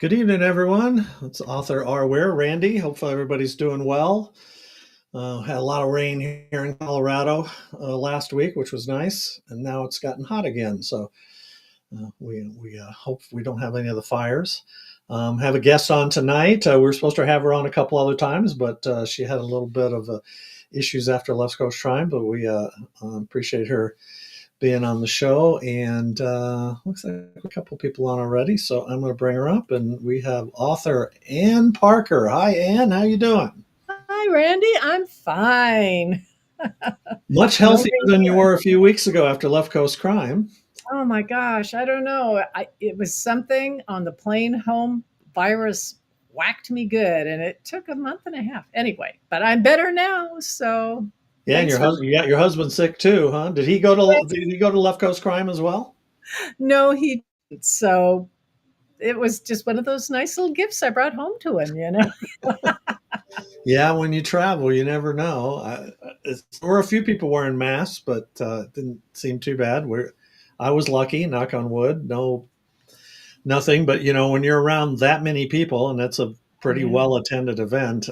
Good evening, everyone. It's author R. Ware, Randy. Hopefully, everybody's doing well. Had a lot of rain here in Colorado last week, which was nice, and now it's gotten hot again. So we hope we don't have any of the fires. Have a guest on tonight. We were supposed to have her on a couple other times, but she had a little bit of issues after Left Coast Crime. But we appreciate her being on the show, and looks like a couple people on already, so I'm going to bring her up. And we have author Ann Parker. Hi, Ann. How you doing? Hi, Randy. I'm fine. Much No healthier big than you deal. were a few weeks ago after Left Coast Crime. Oh my gosh, I don't know. It was something on the plane home. Virus whacked me good, and it took a month and a half. Anyway, but I'm better now. So Yeah, and thanks your for. husband, you got your husband sick too, huh? Did he go to Left Coast Crime as well? No, he didn't. So it was just one of those nice little gifts I brought home to him. Yeah, when you travel, you never know. There were a few people wearing masks, but it didn't seem too bad. I was lucky, knock on wood. No, nothing. But when you're around that many people, and that's a pretty Yeah. well attended event,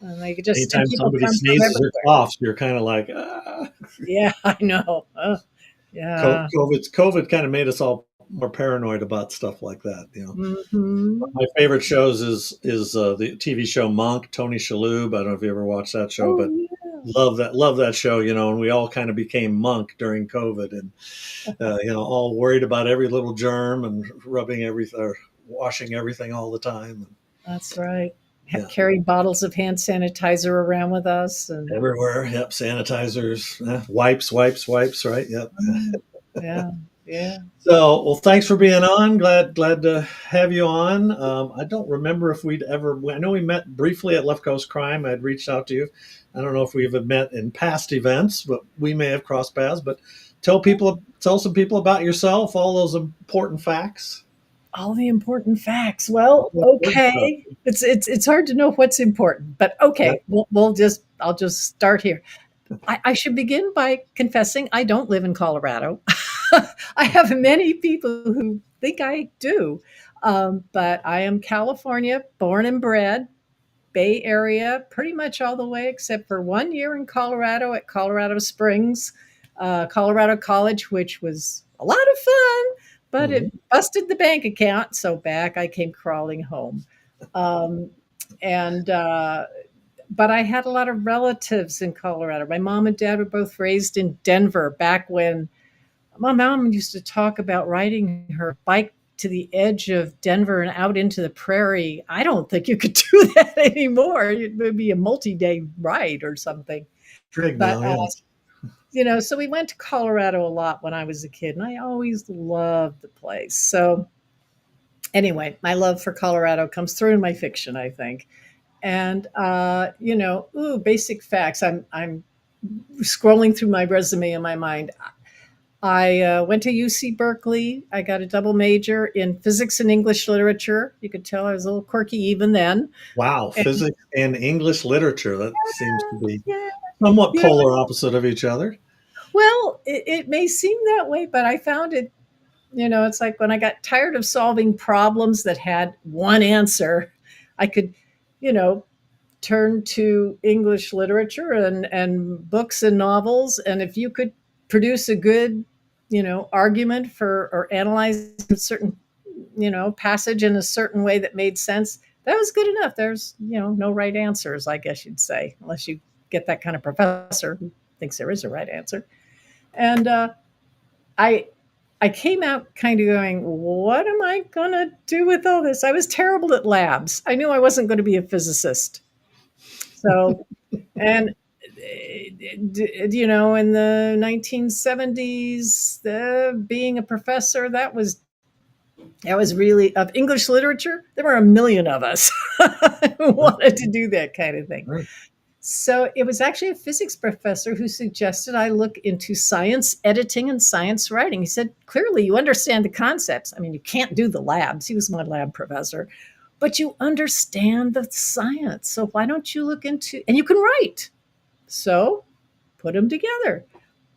And they just and anytime people somebody come from sneezes or everywhere. coughs, you're kind of like, Yeah, I know. Yeah. COVID kind of made us all more paranoid about stuff like that. Hmm. My favorite shows is the TV show Monk, Tony Shalhoub. I don't know if you ever watched that show, Oh but yeah. love that show. And we all kind of became Monk during COVID, and all worried about every little germ and rubbing everything or washing everything all the time. That's right. Yeah, Carry bottles of hand sanitizer around with us, and everywhere. Yep, sanitizers, wipes. Right. Yep. yeah, yeah. So, well, thanks for being on. Glad to have you on. I don't remember if we'd ever. I know we met briefly at Left Coast Crime. I had reached out to you. I don't know if we've met in past events, but we may have crossed paths. But tell some people about yourself. All those important facts. All the important facts. All Well, the important stuff. okay. It's hard to know what's important, but That, okay. I'll just start here. I should begin by confessing I don't live in Colorado. I have many people who think I do, but I am California, born and bred, Bay Area, pretty much all the way except for 1 year in Colorado at Colorado Springs, Colorado College, which was a lot of fun, but mhm. it busted the bank account. So back I came crawling home. Um, and But I had a lot of relatives in Colorado. My mom and dad were both raised in Denver back when my mom used to talk about riding her bike to the edge of Denver and out into the prairie. I don't think you could do that anymore. It would be a multi-day ride or something. Trig But now, yes. so we went to Colorado a lot when I was a kid, and I always loved the place. So anyway, my love for Colorado comes through in my fiction, I think. And basic facts. I'm scrolling through my resume in my mind. I went to UC Berkeley. I got a double major in physics and English literature. You could tell I was a little quirky even then. Wow, And physics and English literature. That seems to be yeah, somewhat yeah. polar opposite of each other. Well, it may seem that way, but I found it. It's like when I got tired of solving problems that had one answer, I could, you know, turn to English literature and books and novels. And if you could produce a good, argument for or analyze a certain, passage in a certain way that made sense, that was good enough. There's, no right answers, I guess you'd say, unless you get that kind of professor who thinks there is a right answer. And I I came out kind of going, what am I going to do with all this? I was terrible at labs. I knew I wasn't going to be a physicist. So, and in the 1970s, being a professor, that was really of English literature. There were a million of us who wanted to do that kind of thing. Right. So it was actually a physics professor who suggested I look into science editing and science writing. He said, clearly, you understand the concepts. I mean, you can't do the labs. He was my lab professor, but you understand the science. So why don't you look into, and you can write. So put them together.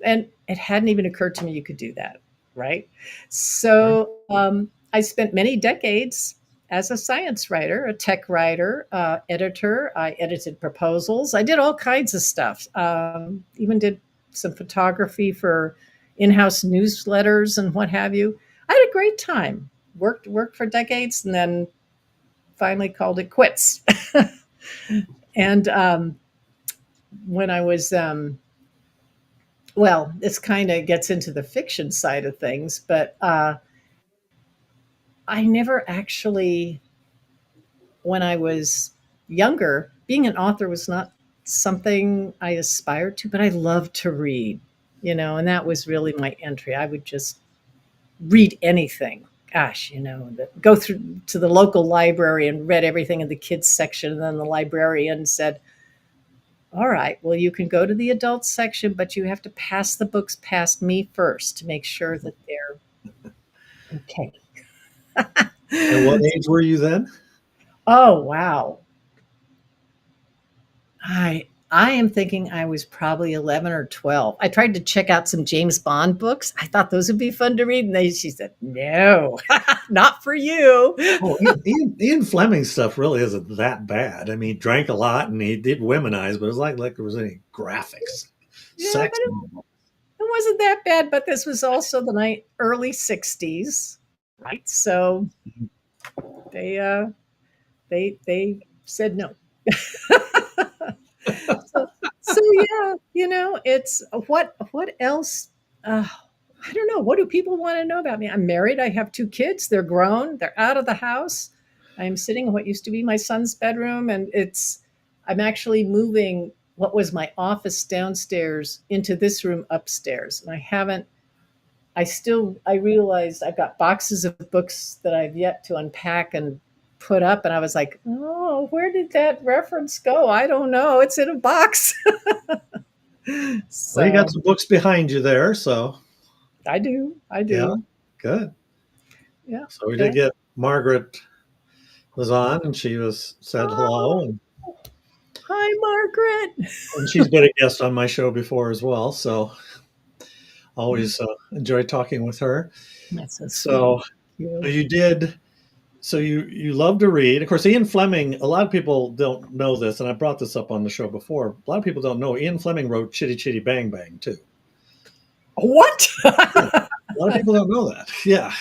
And it hadn't even occurred to me you could do that. Right. Right. So I spent many decades. as a science writer, a tech writer, editor. I edited proposals. I did all kinds of stuff. Even did some photography for in-house newsletters and what have you. I had a great time. Worked for decades, and then finally called it quits. And when I was well, this kind of gets into the fiction side of things, but I never actually, when I was younger, being an author was not something I aspired to, but I loved to read, and that was really my entry. I would just read anything. Gosh, go through to the local library and read everything in the kids section. And then the librarian said, all right, well, you can go to the adult section, but you have to pass the books past me first to make sure that they're okay. And what age were you then? Oh, wow. I am thinking I was probably 11 or 12. I tried to check out some James Bond books. I thought those would be fun to read. And she said, no, not for you. Oh, Ian Fleming's stuff really isn't that bad. I mean, he drank a lot and he did womanize, but it was like there was any graphics, Yeah, sex. but it wasn't that bad. But this was also the early 60s, right? So they they said no. So yeah, it's what else? I don't know. What do people want to know about me? I'm married. I have two kids. They're grown. They're out of the house. I'm sitting in what used to be my son's bedroom, and I'm actually moving what was my office downstairs into this room upstairs. And I realized I've got boxes of books that I've yet to unpack and put up. And I was like, oh, where did that reference go? I don't know. It's in a box. Well, you got So some books behind you there, so I do. I yeah, do. good. Yeah. So we Yeah. did get Margaret was on, and she was said hello, Oh, hi, Margaret. and she's been a guest on my show before as well. So always enjoy talking with her. That's so sweet. So You. you did. So you love to read. Of course, Ian Fleming. A lot of people don't know this, and I brought this up on the show before. A lot of people don't know Ian Fleming wrote Chitty Chitty Bang Bang too. What? Yeah, a lot of people don't know that. Yeah,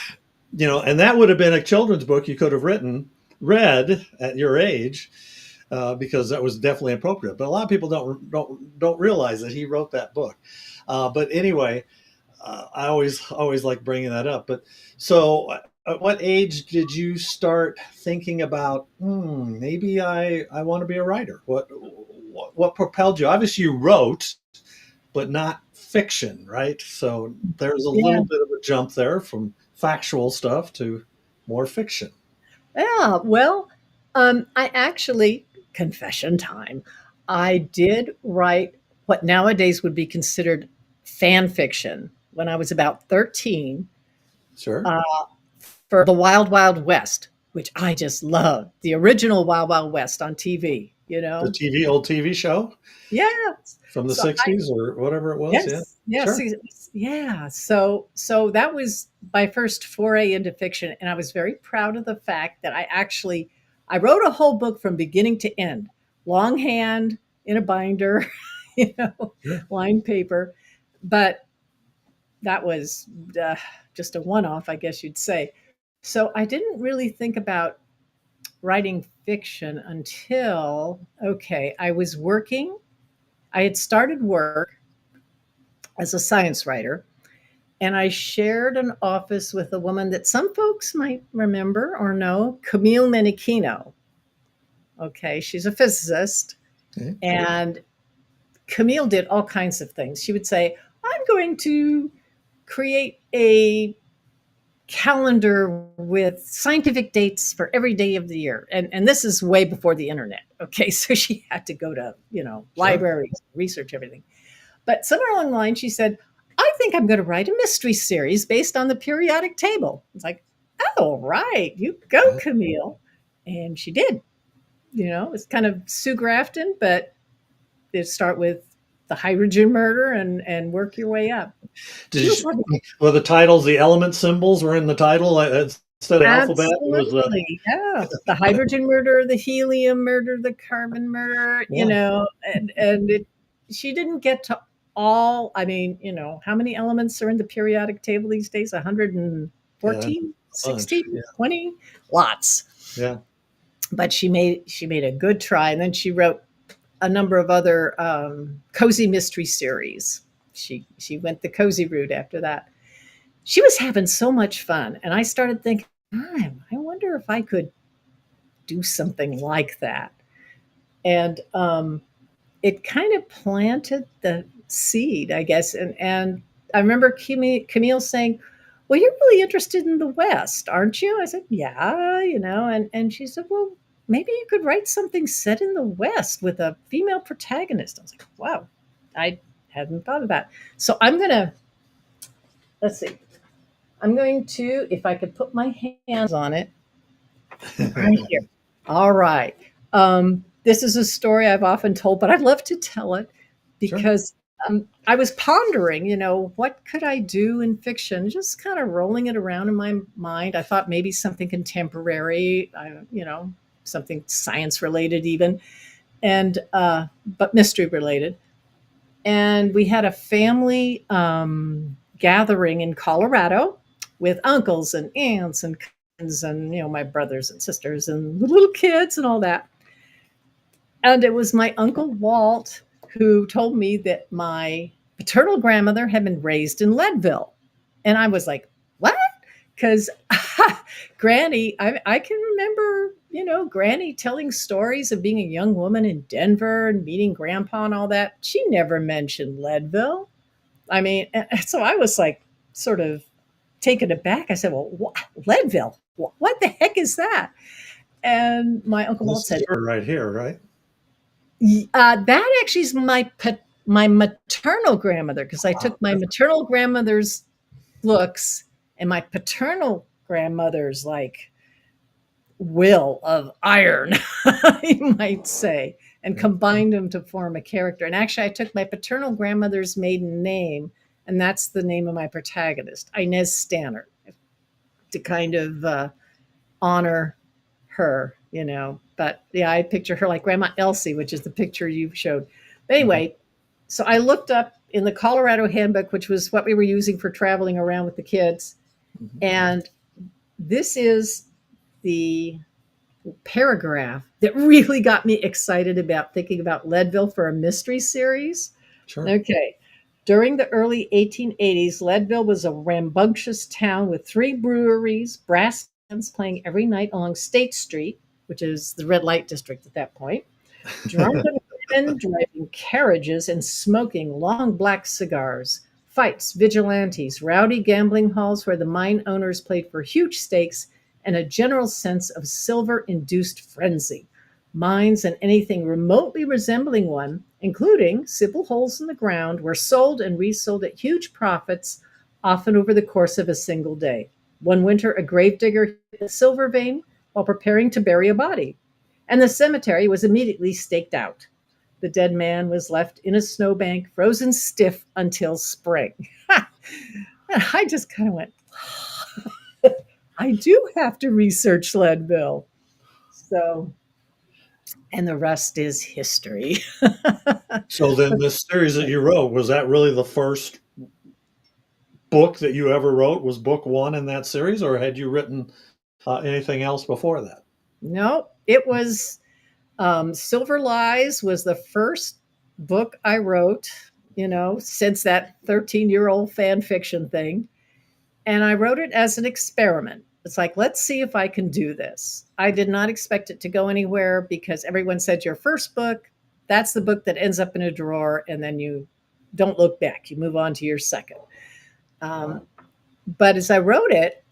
and that would have been a children's book you could have read at your age, because that was definitely appropriate. But a lot of people don't realize that he wrote that book. But anyway, I always like bringing that up. But so, at what age did you start thinking about maybe I want to be a writer? What propelled you? Obviously, you wrote, but not fiction, right? So there's a Yeah. little bit of a jump there from factual stuff to more fiction. Yeah. Well, I actually, confession time, I did write what nowadays would be considered fan fiction when I was about 13, Sure. uh, for the Wild Wild West, which I just loved. The original Wild Wild West on TV, The old TV show Yeah. from the So 60s or whatever it was. Yeah. yes, yes, Sure. yeah. So that was my first foray into fiction, and I was very proud of the fact that I wrote a whole book from beginning to end, longhand in a binder, you know, Sure. lined paper, but that was just a one-off, I guess you'd say. So I didn't really think about writing fiction until I was working. I had started work as a science writer, and I shared an office with a woman that some folks might remember or know, Camille Menichino. Okay, she's a physicist, Okay. and Camille did all kinds of things. She would say, I'm going to create a calendar with scientific dates for every day of the year. And this is way before the internet. Okay, so she had to go to, Sure. libraries, research everything. But somewhere along the line, she said, I think I'm going to write a mystery series based on the periodic table. It's like, oh, right. You go, Yeah. Camille. And she did. It's kind of Sue Grafton, but they start with the hydrogen murder and work your way up. Did She was you, having, well, the titles, the element symbols were in the title. It's Instead of alphabet, it was Absolutely, yeah. The hydrogen murder, the helium murder, the carbon murder, yeah, and it she didn't get to all. I mean, how many elements are in the periodic table these days? yeah, 114, a bunch. 16, 20? Lots. Yeah, But she made a good try, and then she wrote a number of other cozy mystery series. She went the cozy route after that. She was having so much fun, and I started thinking, I wonder if I could do something like that. And it kind of planted the seed, I guess. And I remember Camille saying, "Well, you're really interested in the West, aren't you?" I said, "Yeah, and she said, "Well, maybe you could write something set in the West with a female protagonist." I was like, "Wow, I hadn't thought of that." So let's see, I'm going to, if I could put my hands on it, right here. All right. This is a story I've often told, but I'd love to tell it sure. because I was pondering, what could I do in fiction? Just kind of rolling it around in my mind. I thought maybe something contemporary, something science related, even, and but mystery related. And we had a family gathering in Colorado with uncles and aunts and cousins and my brothers and sisters and the little kids and all that. And it was my uncle Walt who told me that my paternal grandmother had been raised in Leadville. And I was like, what? Because Granny, I can remember, Granny telling stories of being a young woman in Denver and meeting Grandpa and all that. She never mentioned Leadville. I mean, so I was like, sort of taken aback. I said, well, Leadville? What the heck is that? And my Uncle Walt This is said, her right here, right? That actually is my maternal grandmother, because I Ah, took my maternal grandmother's looks and my paternal grandmother's like will of iron, you might say, and yeah. combined them to form a character. And actually, I took my paternal grandmother's maiden name, and that's the name of my protagonist, Inez Stanner, to kind of honor her, But yeah, I picture her like Grandma Elsie, which is the picture you showed. But Mhm, anyway, so I looked up in the Colorado handbook, which was what we were using for traveling around with the kids. mhm. And this is the paragraph that really got me excited about thinking about Leadville for a mystery series. Sure. Okay. During the early 1880s, Leadville was a rambunctious town with 3 breweries, brass bands playing every night along State Street, which is the red light district at that point, drunken women driving carriages and smoking long black cigars, fights, vigilantes, rowdy gambling halls where the mine owners played for huge stakes, and a general sense of silver induced frenzy. Mines and anything remotely resembling one, including simple holes in the ground, were sold and resold at huge profits, often over the course of a single day. One winter, a gravedigger hit the silver vein while preparing to bury a body, and the cemetery was immediately staked out. The dead man was left in a snowbank, frozen stiff until spring. And I just kind of went, I do have to research Leadville. So, and the rest is history. So then this series that you wrote, was that really the first book that you ever wrote? Was book one in that series, or had you written anything else before that? No, it was Silver Lies was the first book I wrote, since that 13-year-old fan fiction thing. And I wrote it as an experiment. It's like, let's see if I can do this. I did not expect it to go anywhere because everyone said your first book, that's the book that ends up in a drawer, and then you don't look back. You move on to your second. Um, but as I wrote it,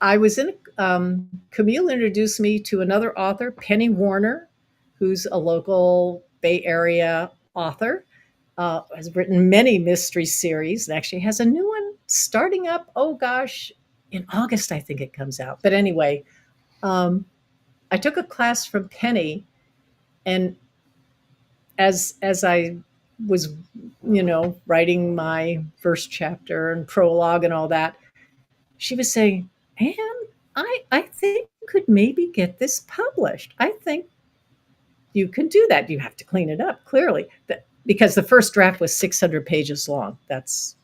I was in, Camille introduced me to another author, Penny Warner, who's a local Bay Area author, has written many mystery series and actually has a new one starting up. Oh gosh, in August, I think it comes out. But anyway, um, I took a class from Penny, and as I was, writing my first chapter and prologue and all that, she was saying, Anne, I think you could maybe get this published. I think you can do that. You have to clean it up, clearly, because the first draft was 600 pages long. That's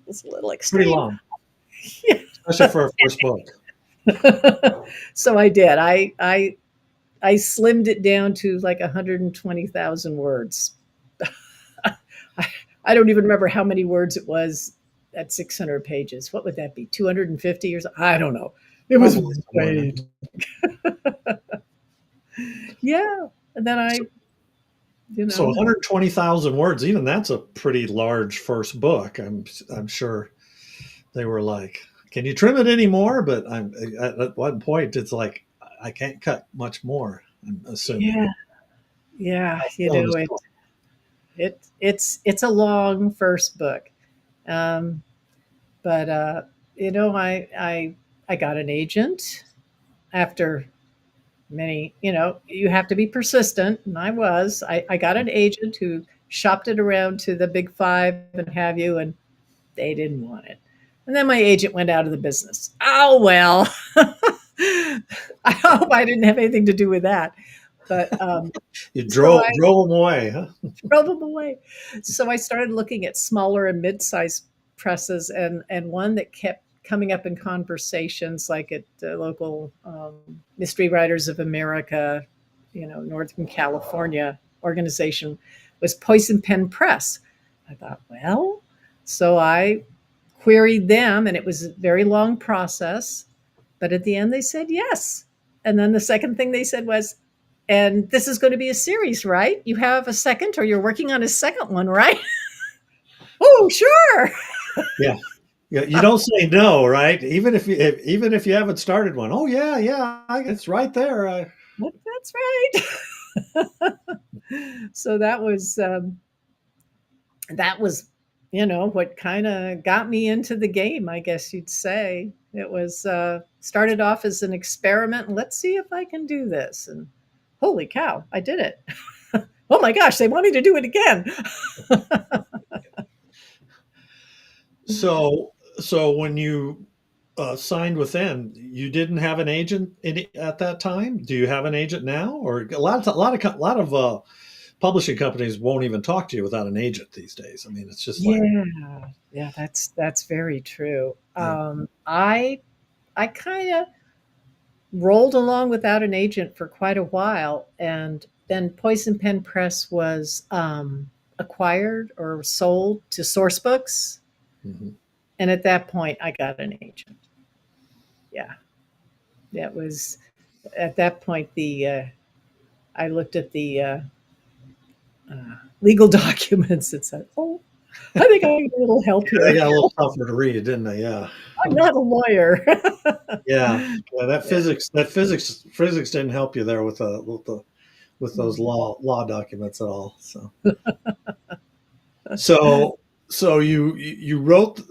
a little Pretty extreme. long, especially for a first book. So I did. I slimmed it down to like 120,000 words. I, I don't even remember how many words it was at 600 pages. What would that be? 250 or something? I don't know. It was Probably somewhere in way. Yeah. And then there. I, you So know, 120,000 words, even that's a pretty large first book. I'm sure they were like, "Can you trim it any more?" But at one point, it's like I can't cut much more. I'm assuming. yeah, yeah, Still just- it's a long first book. Um, but I got an agent after many, you have to be persistent, and I was. I got an agent who shopped it around to the big five and have you, and they didn't want it. And then my agent went out of the business. Oh well. I hope I didn't have anything to do with that. But You so I drove them away, huh? drove them away. So I started looking at smaller and mid-sized presses, and one that kept coming up in conversations, like at the local Mystery Writers of America, Northern California organization, was Poison Pen Press. I thought, well, so I queried them, and it was a very long process. But at the end, they said yes. And then the second thing they said was, and this is going to be a series, right? You have a second, or you're working on a second one, right? Oh, sure. Yeah. Yeah, you don't say no, right? Even if you haven't started one. Oh yeah, yeah, it's right there. That's right. So that was what kind of got me into the game, I guess you'd say. It was started off as an experiment, and let's see if I can do this. And holy cow, I did it. Oh my gosh, they want me to do it again. So when you signed with them, you didn't have an agent at that time. Do you have an agent now? Or a lot of publishing companies won't even talk to you without an agent these days. I mean, it's just like, Yeah, yeah, that's very true. yeah. I kind of rolled along without an agent for quite a while, and then Poison Pen Press was acquired or sold to Sourcebooks, Mhm. and at that point, I got an agent. Yeah, that was at that point. The I looked at the legal documents and said, "Oh, I think I need a little help They here. got a little tougher to read, didn't they? Yeah. I'm not a lawyer." Yeah. Yeah, Yeah. physics didn't help you there with those law documents at all. So so you wrote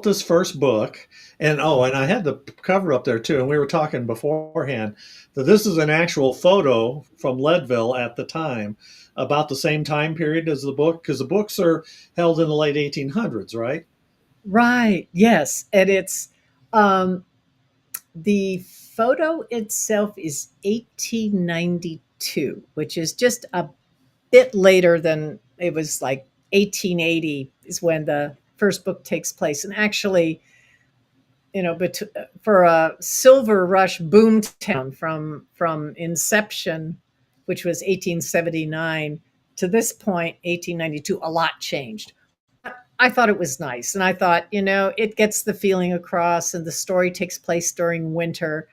this first book, and and I had the cover up there too, and we were talking beforehand that this is an actual photo from Leadville at the time, about the same time period as the book, because the books are held in the late 1800s, right? Right. Yes, and it's um, the photo itself is 1892, which is just a bit later than it was. Like 1880 is when the first book takes place. And actually, but for a silver rush boom town from inception, which was 1879, to this point, 1892, a lot changed. I thought it was nice. And I thought, it gets the feeling across, and the story takes place during winter.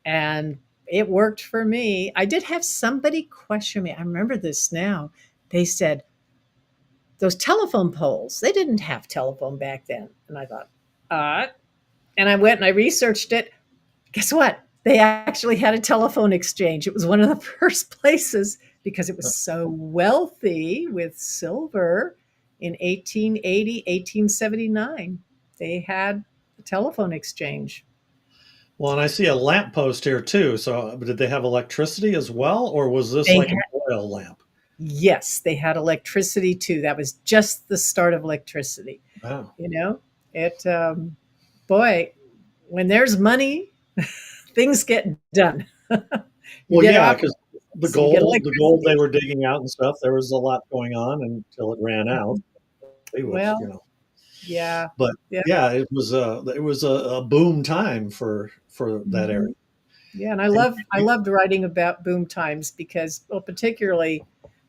And it worked for me. I did have somebody question me. I remember this now. They said, those telephone poles, they didn't have telephone back then. And I thought, uh, and I went and I researched it. Guess what? They actually had a telephone exchange. It was one of the first places, because it was so wealthy with silver in 1880, 1879. They had a telephone exchange. Well, and I see a lamp post here too. So did they have electricity as well, or was this They like an had, oil lamp? yes, they had electricity too. That was just the start of electricity. Wow. You know, it, boy, when there's money, Things get done. You Well, get yeah, because so you get the gold they electricity. were digging out and stuff, there was a lot going on until it ran out. It was, Well, yeah, but yeah, yeah, it was a boom time for that area. mhm. Yeah, and And I loved writing about boom times because, well, particularly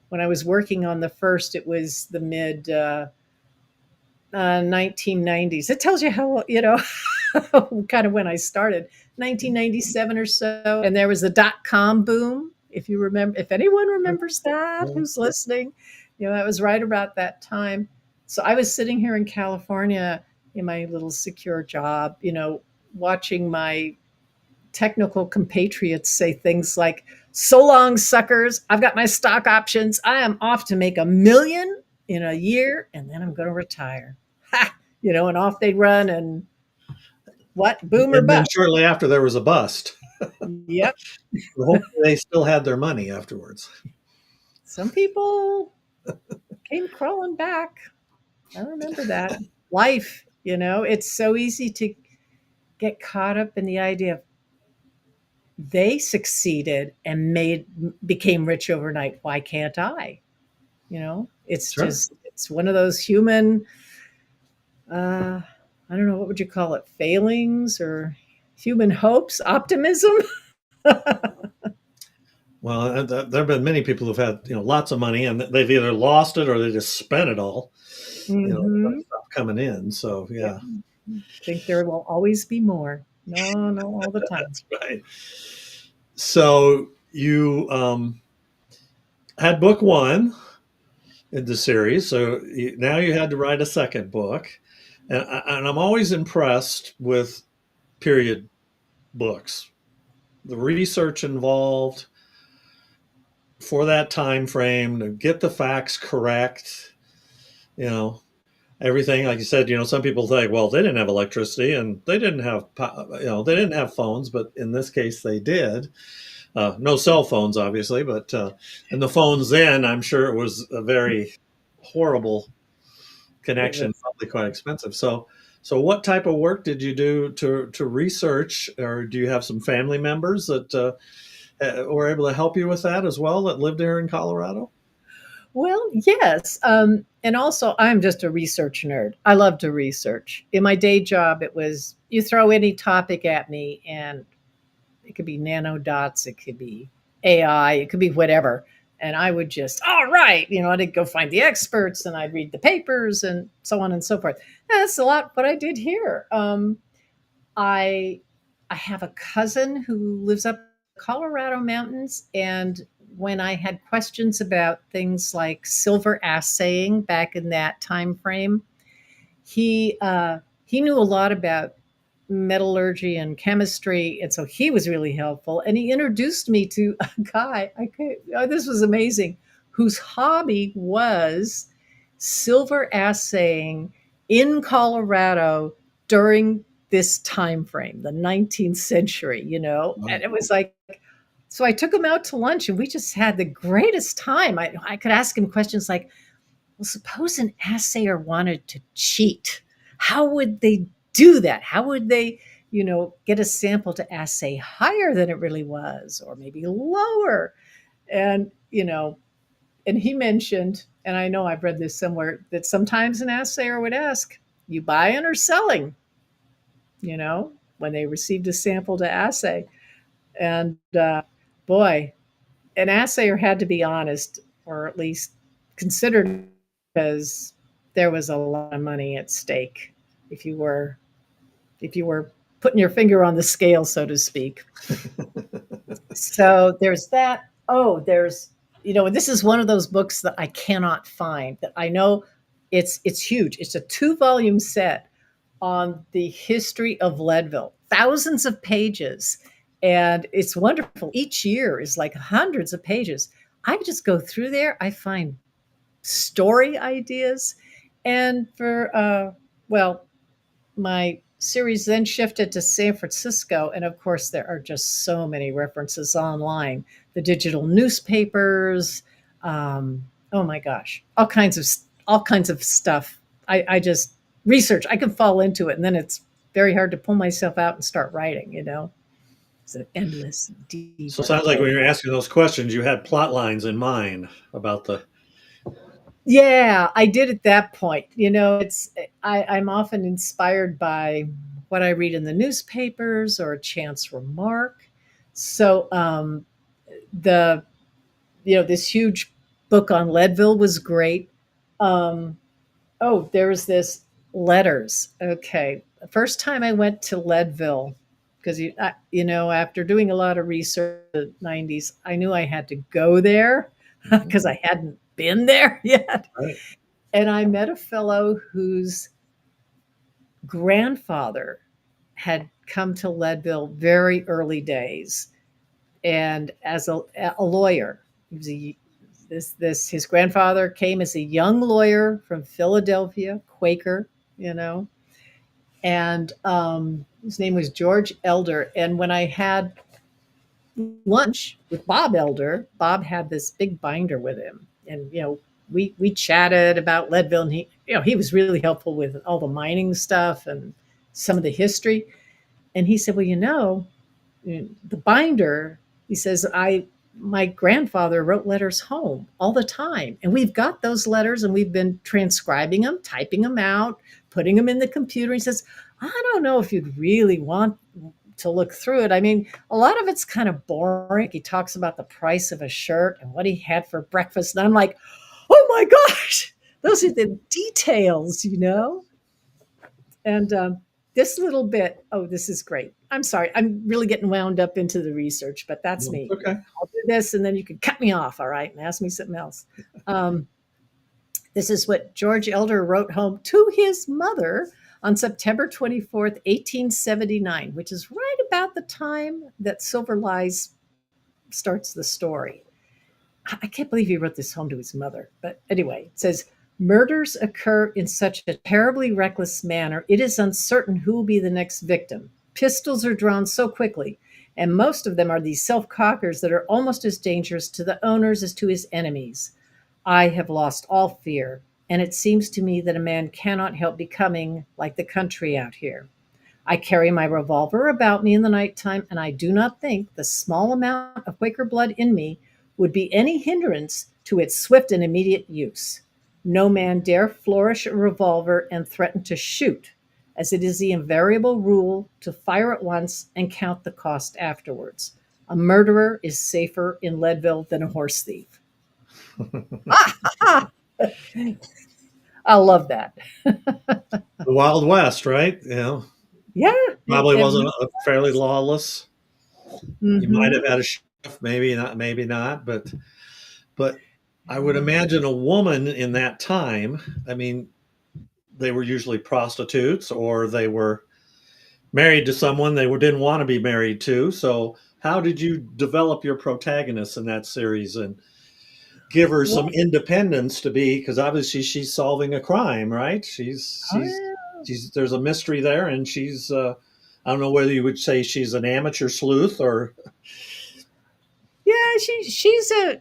when I was working on the first, it was the mid 1990s. It tells you how, kind of when I started, 1997 or so. And there was the dot com boom. If you remember, if anyone remembers that, yeah, who's listening, that was right about that time. So I was sitting here in California in my little secure job, watching my technical compatriots say things like, "So long, suckers. I've got my stock options. I am off to make 1 million in a year, and then I'm going to retire." Ha! And off they run, and what? Boom or and then bust. shortly after there was a bust. Yep. But hopefully they still had their money afterwards. Some people came crawling back. I remember that. Life, it's so easy to get caught up in the idea of they succeeded and became rich overnight. Why can't I? It's Sure. just it's one of those human I don't know, what would you call it, failings or human hopes, optimism. Well, there have been many people who've had lots of money, and they've either lost it or they just spent it all. It Hmm. stopped coming in. So Yep. yeah, Think there will always be more. No, no, all the time. that's right. So you had book one in the series. So now you had to write a second book, and I'm always impressed with period books. The research involved for that time frame to get the facts correct. You know, everything like you said. Some people think, well, they didn't have electricity and they didn't have they didn't have phones, but in this case they did. No cell phones, obviously, but and the phones then, I'm sure it was a very horrible It connection, was probably quite expensive. So what type of work did you do to research, or do you have some family members that were able to help you with that as well that lived here in Colorado? well, yes. And also, I'm just a research nerd. I love to research. In my day job, it was you throw any topic at me, and it could be nanodots, it could be AI, it could be whatever. And I would just, all right, I'd go find the experts and I'd read the papers and so on and so forth. And that's a lot what I did here. I I have a cousin who lives up Colorado mountains, and when I had questions about things like silver assaying back in that time frame, he knew a lot about metallurgy and chemistry, and so he was really helpful. And he introduced me to a guy. This was amazing, whose hobby was silver assaying in Colorado during this time frame, the 19th century. And Wow. it was like, so I took him out to lunch, and we just had the greatest time. I could ask him questions like, well, suppose an assayer wanted to cheat. How would they do that? How would they, get a sample to assay higher than it really was, or maybe lower? And, and he mentioned, and I know I've read this somewhere, that sometimes an assayer would ask, you buying or selling, when they received a sample to assay. And boy, an assayer had to be honest, or at least considered, because there was a lot of money at stake if you were if you were putting your finger on the scale, so to speak. So there's that. Oh, this is one of those books that I cannot find, that I know it's huge. It's a 2-volume set on the history of Leadville, thousands of pages, and it's wonderful. Each year is like hundreds of pages. I just go through there. I find story ideas, and for well, my series then shifted to San Francisco, and of course, there are just so many references online. The digital newspapers, oh my gosh, all kinds of stuff. I just research. I can fall into it, and then it's very hard to pull myself out and start writing. It's an endless, deep So it sounds like hole. when you're asking those questions, you had plot lines in mind about the. Yeah, I did at that point. I'm often inspired by what I read in the newspapers or a chance remark. So the this huge book on Leadville was great. Um, oh, there was this letters. Okay, the first time I went to Leadville, because after doing a lot of research in the '90s, I knew I had to go there because Mhm. I hadn't been there yet. Right. And I met a fellow whose grandfather had come to Leadville very early days, and as a lawyer, he was this his grandfather came as a young lawyer from Philadelphia, Quaker, you know, and his name was George Elder. And when I had lunch with Bob Elder, Bob had this big binder with him, and we chatted about Leadville, and he was really helpful with all the mining stuff and some of the history. And he said, "Well, the binder," he says, "I my grandfather wrote letters home all the time, and we've got those letters, and we've been transcribing them, typing them out, putting them in the computer." He says, "I don't know if you'd really want to look through it. I mean, a lot of it's kind of boring. He talks about the price of a shirt and what he had for breakfast." And I'm like, "Oh my gosh, those are the details." And this little bit, oh, this is great. I'm sorry. I'm really getting wound up into the research, but that's No, me. okay. I'll do this and then you can cut me off, all right, and ask me something else. Um, this is what George Elder wrote home to his mother on September 24th, 1879, which is right about the time that Silver Lies starts the story. I can't believe he wrote this home to his mother. But anyway, it says, "Murders occur in such a terribly reckless manner, it is uncertain who will be the next victim. Pistols are drawn so quickly, and most of them are these self cockers that are almost as dangerous to the owners as to his enemies. I have lost all fear, and it seems to me that a man cannot help becoming like the country out here. I carry my revolver about me in the night time, and I do not think the small amount of Quaker blood in me would be any hindrance to its swift and immediate use. No man dare flourish a revolver and threaten to shoot, as it is the invariable rule to fire at once and count the cost afterwards. A murderer is safer in Leadville than a horse thief." I love that. The Wild West, right? Yeah, Probably it wasn't really a fairly was. lawless. You might have Mhm. had a chef, maybe not, but I would imagine a woman in that time. I mean, they were usually prostitutes, or they were married to someone they didn't want to be married to. So, how did you develop your protagonist in that series and give her some Well, independence to be? Because obviously she's solving a crime, right? oh, yeah. She's there's a mystery there, and she's. I don't know whether you would say she's an amateur sleuth or. Yeah,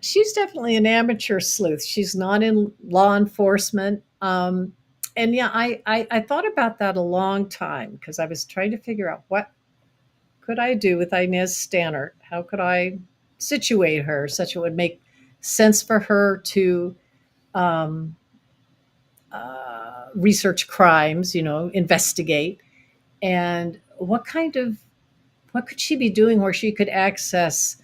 she's definitely an amateur sleuth. She's not in law enforcement. And yeah, I thought about that a long time because I was trying to figure out what could I do with Inez Stannard. How could I situate her such it would make sense for her to um, research crimes, investigate, and what could she be doing where she could access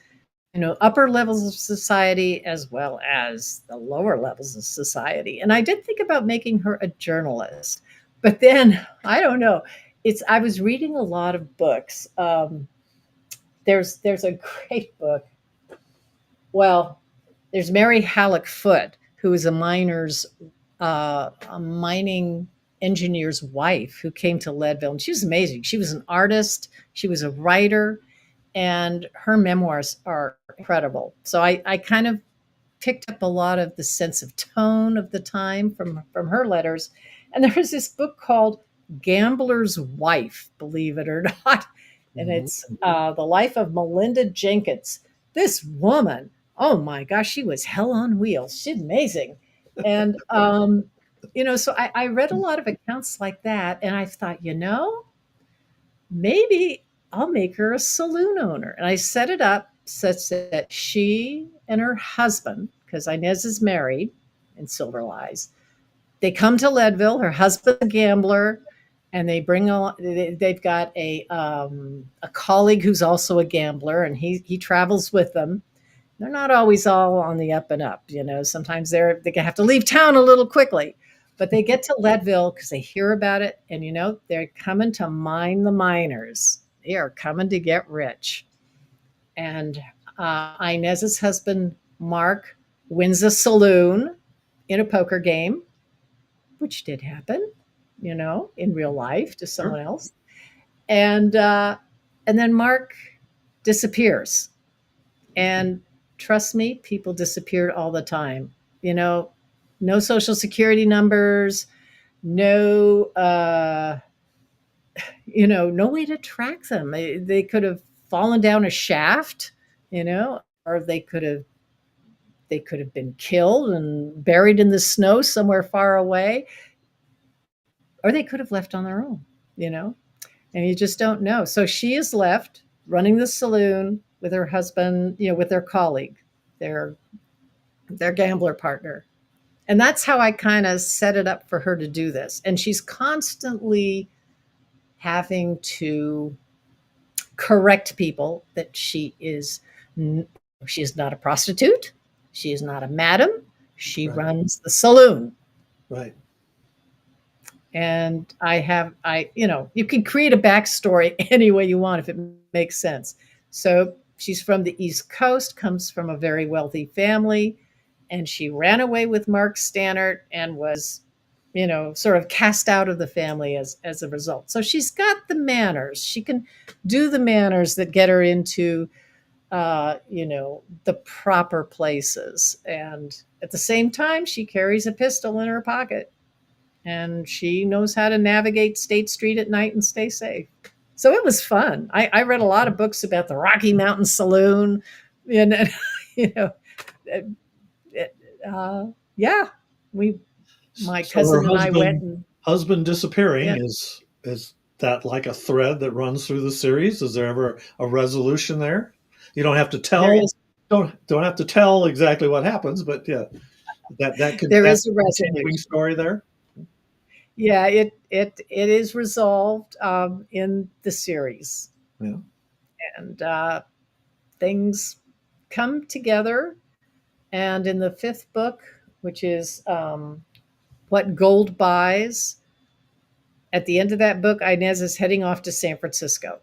upper levels of society as well as the lower levels of society. And I did think about making her a journalist, but then I don't know. I was reading a lot of books. There's a great book. Well, there's Mary Halleck Foote, who is a mining engineer's wife who came to Leadville, and she was amazing. She was an artist, she was a writer, and her memoirs are incredible. So I kind of picked up a lot of the sense of tone of the time from her letters. And there was this book called Gambler's Wife, believe it or not, and Mhm. it's the life of Melinda Jenkins. This woman, oh my gosh, she was hell on wheels. She's amazing, and so I read a lot of accounts like that, and I thought, maybe. I'll make her a saloon owner. And I set it up such that she and her husband, because Inez is married in Silver Lies, they come to Leadville. Her husband's a gambler, and they bring a. They've got a colleague who's also a gambler, and he travels with them. They're not always all on the up and up, you know. Sometimes they have to leave town a little quickly, but they get to Leadville because they hear about it, and you know they're coming to mine the miners. They are coming to get rich, and Inez's husband Mark wins a saloon in a poker game, which did happen, you know, in real life to someone Sure. else. And then Mark disappears. And trust me, people disappeared all the time. You know, no social security numbers, no no way to track them. They could have fallen down a shaft, you know, or they could have been killed and buried in the snow somewhere far away, or they could have left on their own, you know, and you just don't know. So she is left running the saloon with her husband, you know, with their colleague, their their gambler partner. And that's how I kind of set it up for her to do this. And she's constantly having to correct people that she is not a prostitute, she is not a madam, she Right. runs the saloon. Right. And you can create a backstory any way you want if it makes sense. So she's from the East Coast, comes from a very wealthy family, and she ran away with Mark Stannard and was, you know, sort of cast out of the family as a result. So she's got the manners. She can do the manners that get her into, the proper places. And at the same time, she carries a pistol in her pocket, and she knows how to navigate State Street at night and stay safe. So it was fun. I read a lot of books about the Rocky Mountain Saloon, and you know, uh, yeah, we, my So her cousin and I went, and husband disappearing yeah, is that like a thread that runs through the series? Is there ever a resolution there? You don't have to there tell is don't have to tell exactly what happens, but yeah, there that's is a a continuing resolution. story there. Yeah, it is resolved in the series, Yeah. and things come together. And in the fifth book, which is What Gold Buys, at the end of that book, Inez is heading off to San Francisco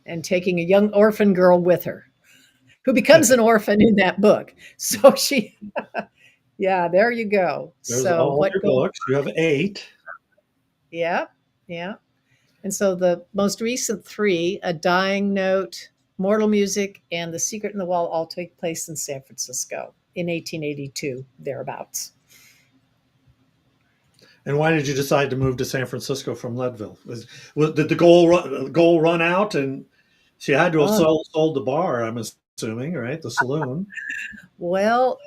and taking a young orphan girl with her, who becomes an orphan in that book. So yeah, there you go. There's So all what your gold? books. You have 8. Yeah, yeah. And so the most recent three, A Dying Note, Mortal Music, and The Secret in the Wall, all take place in San Francisco in 1882, thereabouts. And why did you decide to move to San Francisco from Leadville? Did the goal run out, and she had to have Oh, sold the bar? I'm assuming, right? The saloon. well,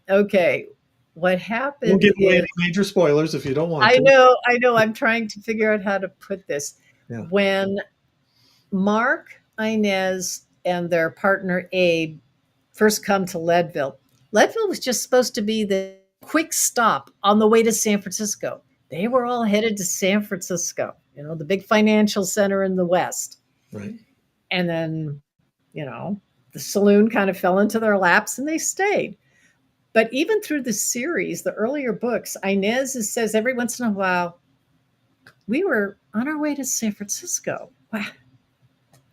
okay. What Don't happened give away is, any major spoilers if you don't want to. I know, I'm trying to figure out how to put this. Yeah. When Mark, Inez, and their partner Abe first come to Leadville, Leadville was just supposed to be the quick stop on the way to San Francisco. They were all headed to San Francisco, you know, the big financial center in the West. Right. And then, you know, the saloon kind of fell into their laps and they stayed. But even through the series, the earlier books, Inez says every once in a while, we were on our way to San Francisco. Wow.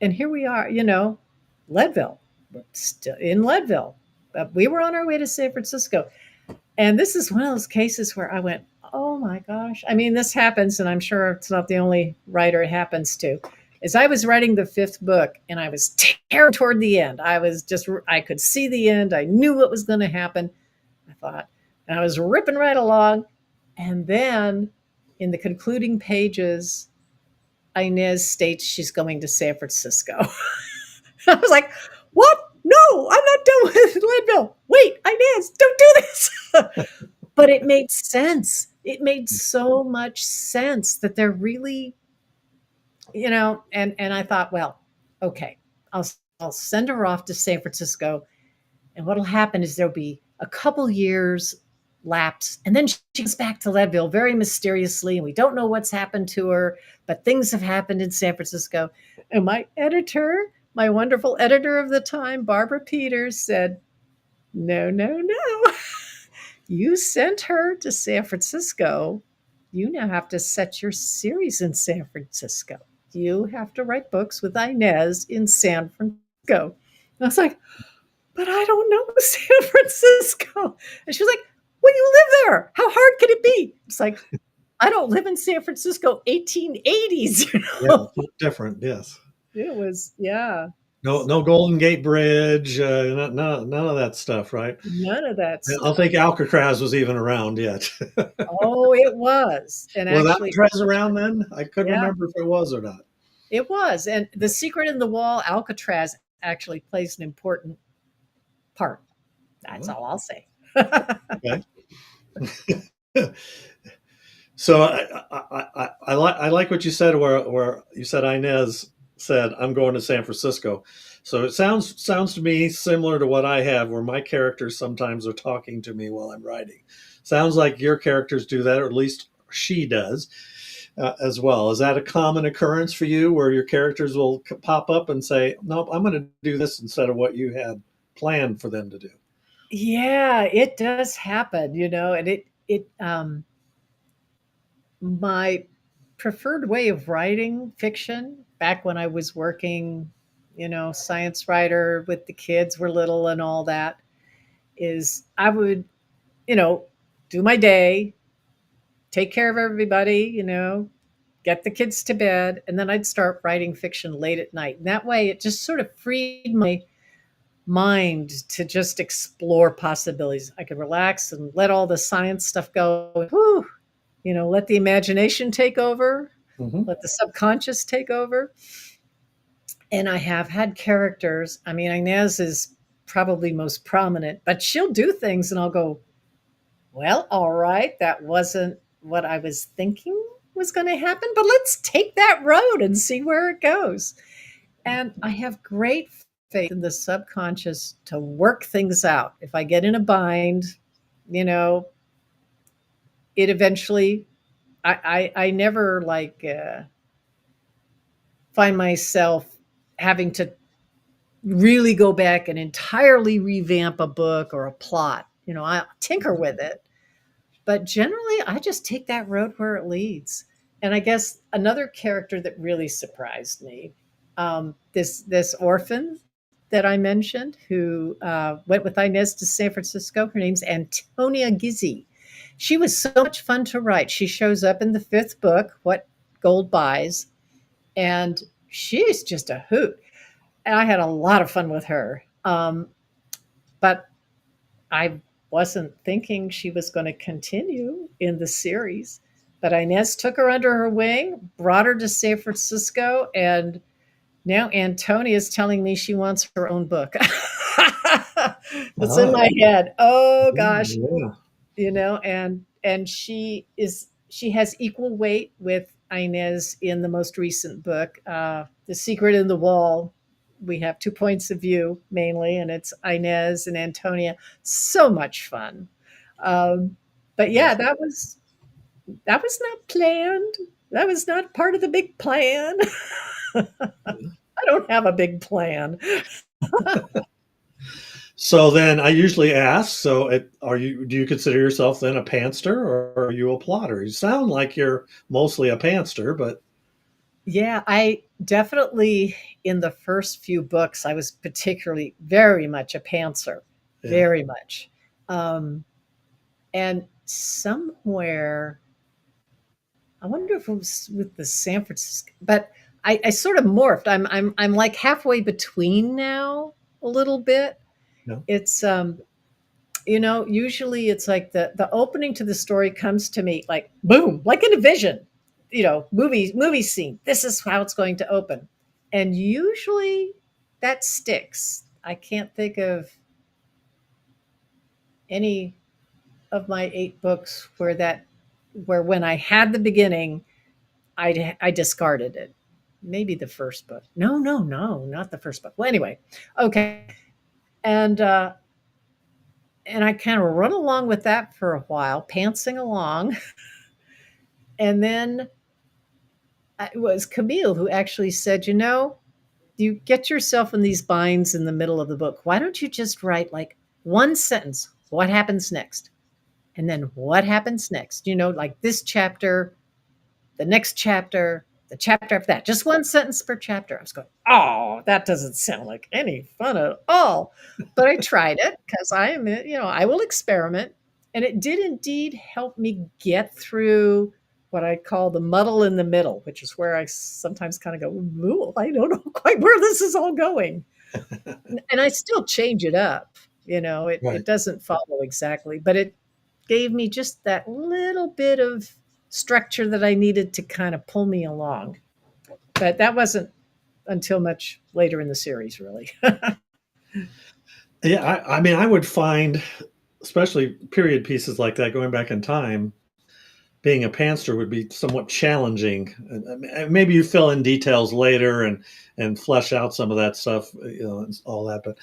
And here we are, you know, Leadville. We're still in Leadville. But we were on our way to San Francisco. And this is one of those cases where I went, oh my gosh. I mean, this happens, and I'm sure it's not the only writer it happens to. As I was writing the fifth book and I was tearing toward the end, I could see the end. I knew what was going to happen. I thought, and I was ripping right along. And then in the concluding pages, Inez states she's going to San Francisco. I was like, what? No, I'm not done with Leadville. Wait, Inez, don't do this. But it made sense. It made so much sense that they're really and I thought, well, okay, I'll I'll send her off to San Francisco, and what'll happen is there'll be a couple years lapse, and then she comes back to Leadville very mysteriously, and we don't know what's happened to her, but things have happened in San Francisco. And my editor, my wonderful editor of the time, Barbara Peters, said, "No, no, no. You sent her to San Francisco. You now have to set your series in San Francisco. You have to write books with Inez in San Francisco." And I was like, "But I don't know San Francisco." And she was like, "Well, you live there. How hard can it be?" It's like, I don't live in San Francisco 1880s, you Yeah, know. it's different. Yes. It was, yeah. No, no Golden Gate Bridge. None of that stuff, right? None of that I don't stuff. think Alcatraz was even around yet. Oh, it was. And Was actually, Alcatraz around then? I couldn't yeah, remember if it was or not. it was. And The Secret in the Wall, Alcatraz actually plays an important part. That's Oh, all I'll say. okay. So I like what you said where you said Inez said I'm going to San Francisco. So it sounds to me similar to what I have, where my characters sometimes are talking to me while I'm writing. Sounds like your characters do that, or at least she does as well. Is that a common occurrence for you, where your characters will pop up and say, "Nope, I'm going to do this," instead of what you had planned for them to do? Yeah, it does happen, and my preferred way of writing fiction back when I was working, science writer with the kids were little and all that, is I would, you know, do my day, take care of everybody, get the kids to bed, and then I'd start writing fiction late at night. And that way it just sort of freed my mind to just explore possibilities. I could relax and let all the science stuff go. Whew, let the imagination take over, Hmm. let the subconscious take over. And I have had characters. I mean, Inez is probably most prominent, but she'll do things and I'll go, well, all right, that wasn't what I was thinking was going to happen, but let's take that road and see where it goes. And I have great faith in the subconscious to work things out. If I get in a bind, you know, it eventually, I never find myself having to really go back and entirely revamp a book or a plot. I tinker with it, but generally I just take that road where it leads. And I guess another character that really surprised me, this orphan that I mentioned who went with Inez to San Francisco. Her name's Antonia Gizzi. She was so much fun to write. She shows up in the fifth book, What Gold Buys, and she's just a hoot. And I had a lot of fun with her. But I wasn't thinking she was going to continue in the series. But Inez took her under her wing, brought her to San Francisco, and now Antonia is telling me she wants her own book. It's in Ah, my head. Oh gosh, yeah. and she has equal weight with Inez in the most recent book, The Secret in the Wall. We have two points of view mainly, and it's Inez and Antonia. So much fun. Um, but yeah, Nice. that was not planned. That was not part of the big plan. I don't have a big plan. So then I usually ask, so do you consider yourself then a pantser or are you a plotter? You sound like you're mostly a pantser, but Yeah, I definitely, in the first few books, I was particularly very much a pantser, yeah, very much. Um, and somewhere, I wonder if it was with the San Francisco, but I sort of morphed. I'm like halfway between now, a little bit. no. It's usually it's like the opening to the story comes to me like boom, like in a vision, movie scene. This is how it's going to open. And usually that sticks. I can't think of any of my 8 books where when I had the beginning, I discarded it. maybe the first book. No, no, no, not the first book. Well, anyway, okay. And and I kind of run along with that for a while, pantsing along. And then it was Camille who actually said, you get yourself in these binds in the middle of the book. Why don't you just write like one sentence? What happens next? And then what happens next? Like this chapter, the next chapter, the chapter after that. Just one sentence per chapter. I was going, oh, that doesn't sound like any fun at all. But I tried it because I will experiment. And it did indeed help me get through what I call the muddle in the middle, which is where I sometimes kind of go, ooh, I don't know quite where this is all going. And I still change it up. It Right. doesn't follow exactly, but it gave me just that little bit of structure that I needed to kind of pull me along. But that wasn't until much later in the series, really. Yeah, I mean, I would find, especially period pieces like that, going back in time, being a pantser would be somewhat challenging. Maybe you fill in details later and flesh out some of that stuff, and all that. But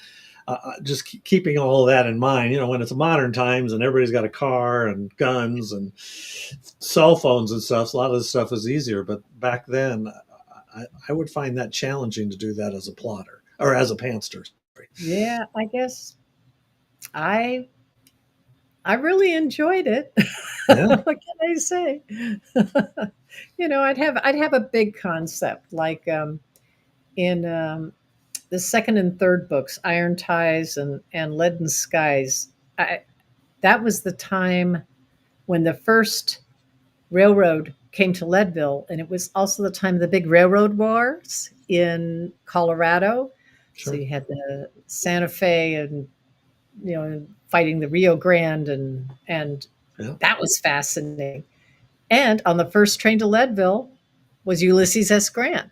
just keeping all of that in mind, when it's modern times and everybody's got a car and guns and cell phones and stuff, so a lot of this stuff is easier. But back then, I would find that challenging to do that as a plotter or as a pantser. Sorry. Yeah, I guess I I really enjoyed it. Yeah, What can I say? I'd have a big concept like in the second and third books, Iron Ties and Leaden Skies. That was the time when the first railroad came to Leadville, and it was also the time of the big railroad wars in Colorado. So sure. you had the Santa Fe and fighting the Rio Grande, and Yeah. that was fascinating. And on the first train to Leadville was Ulysses S. Grant.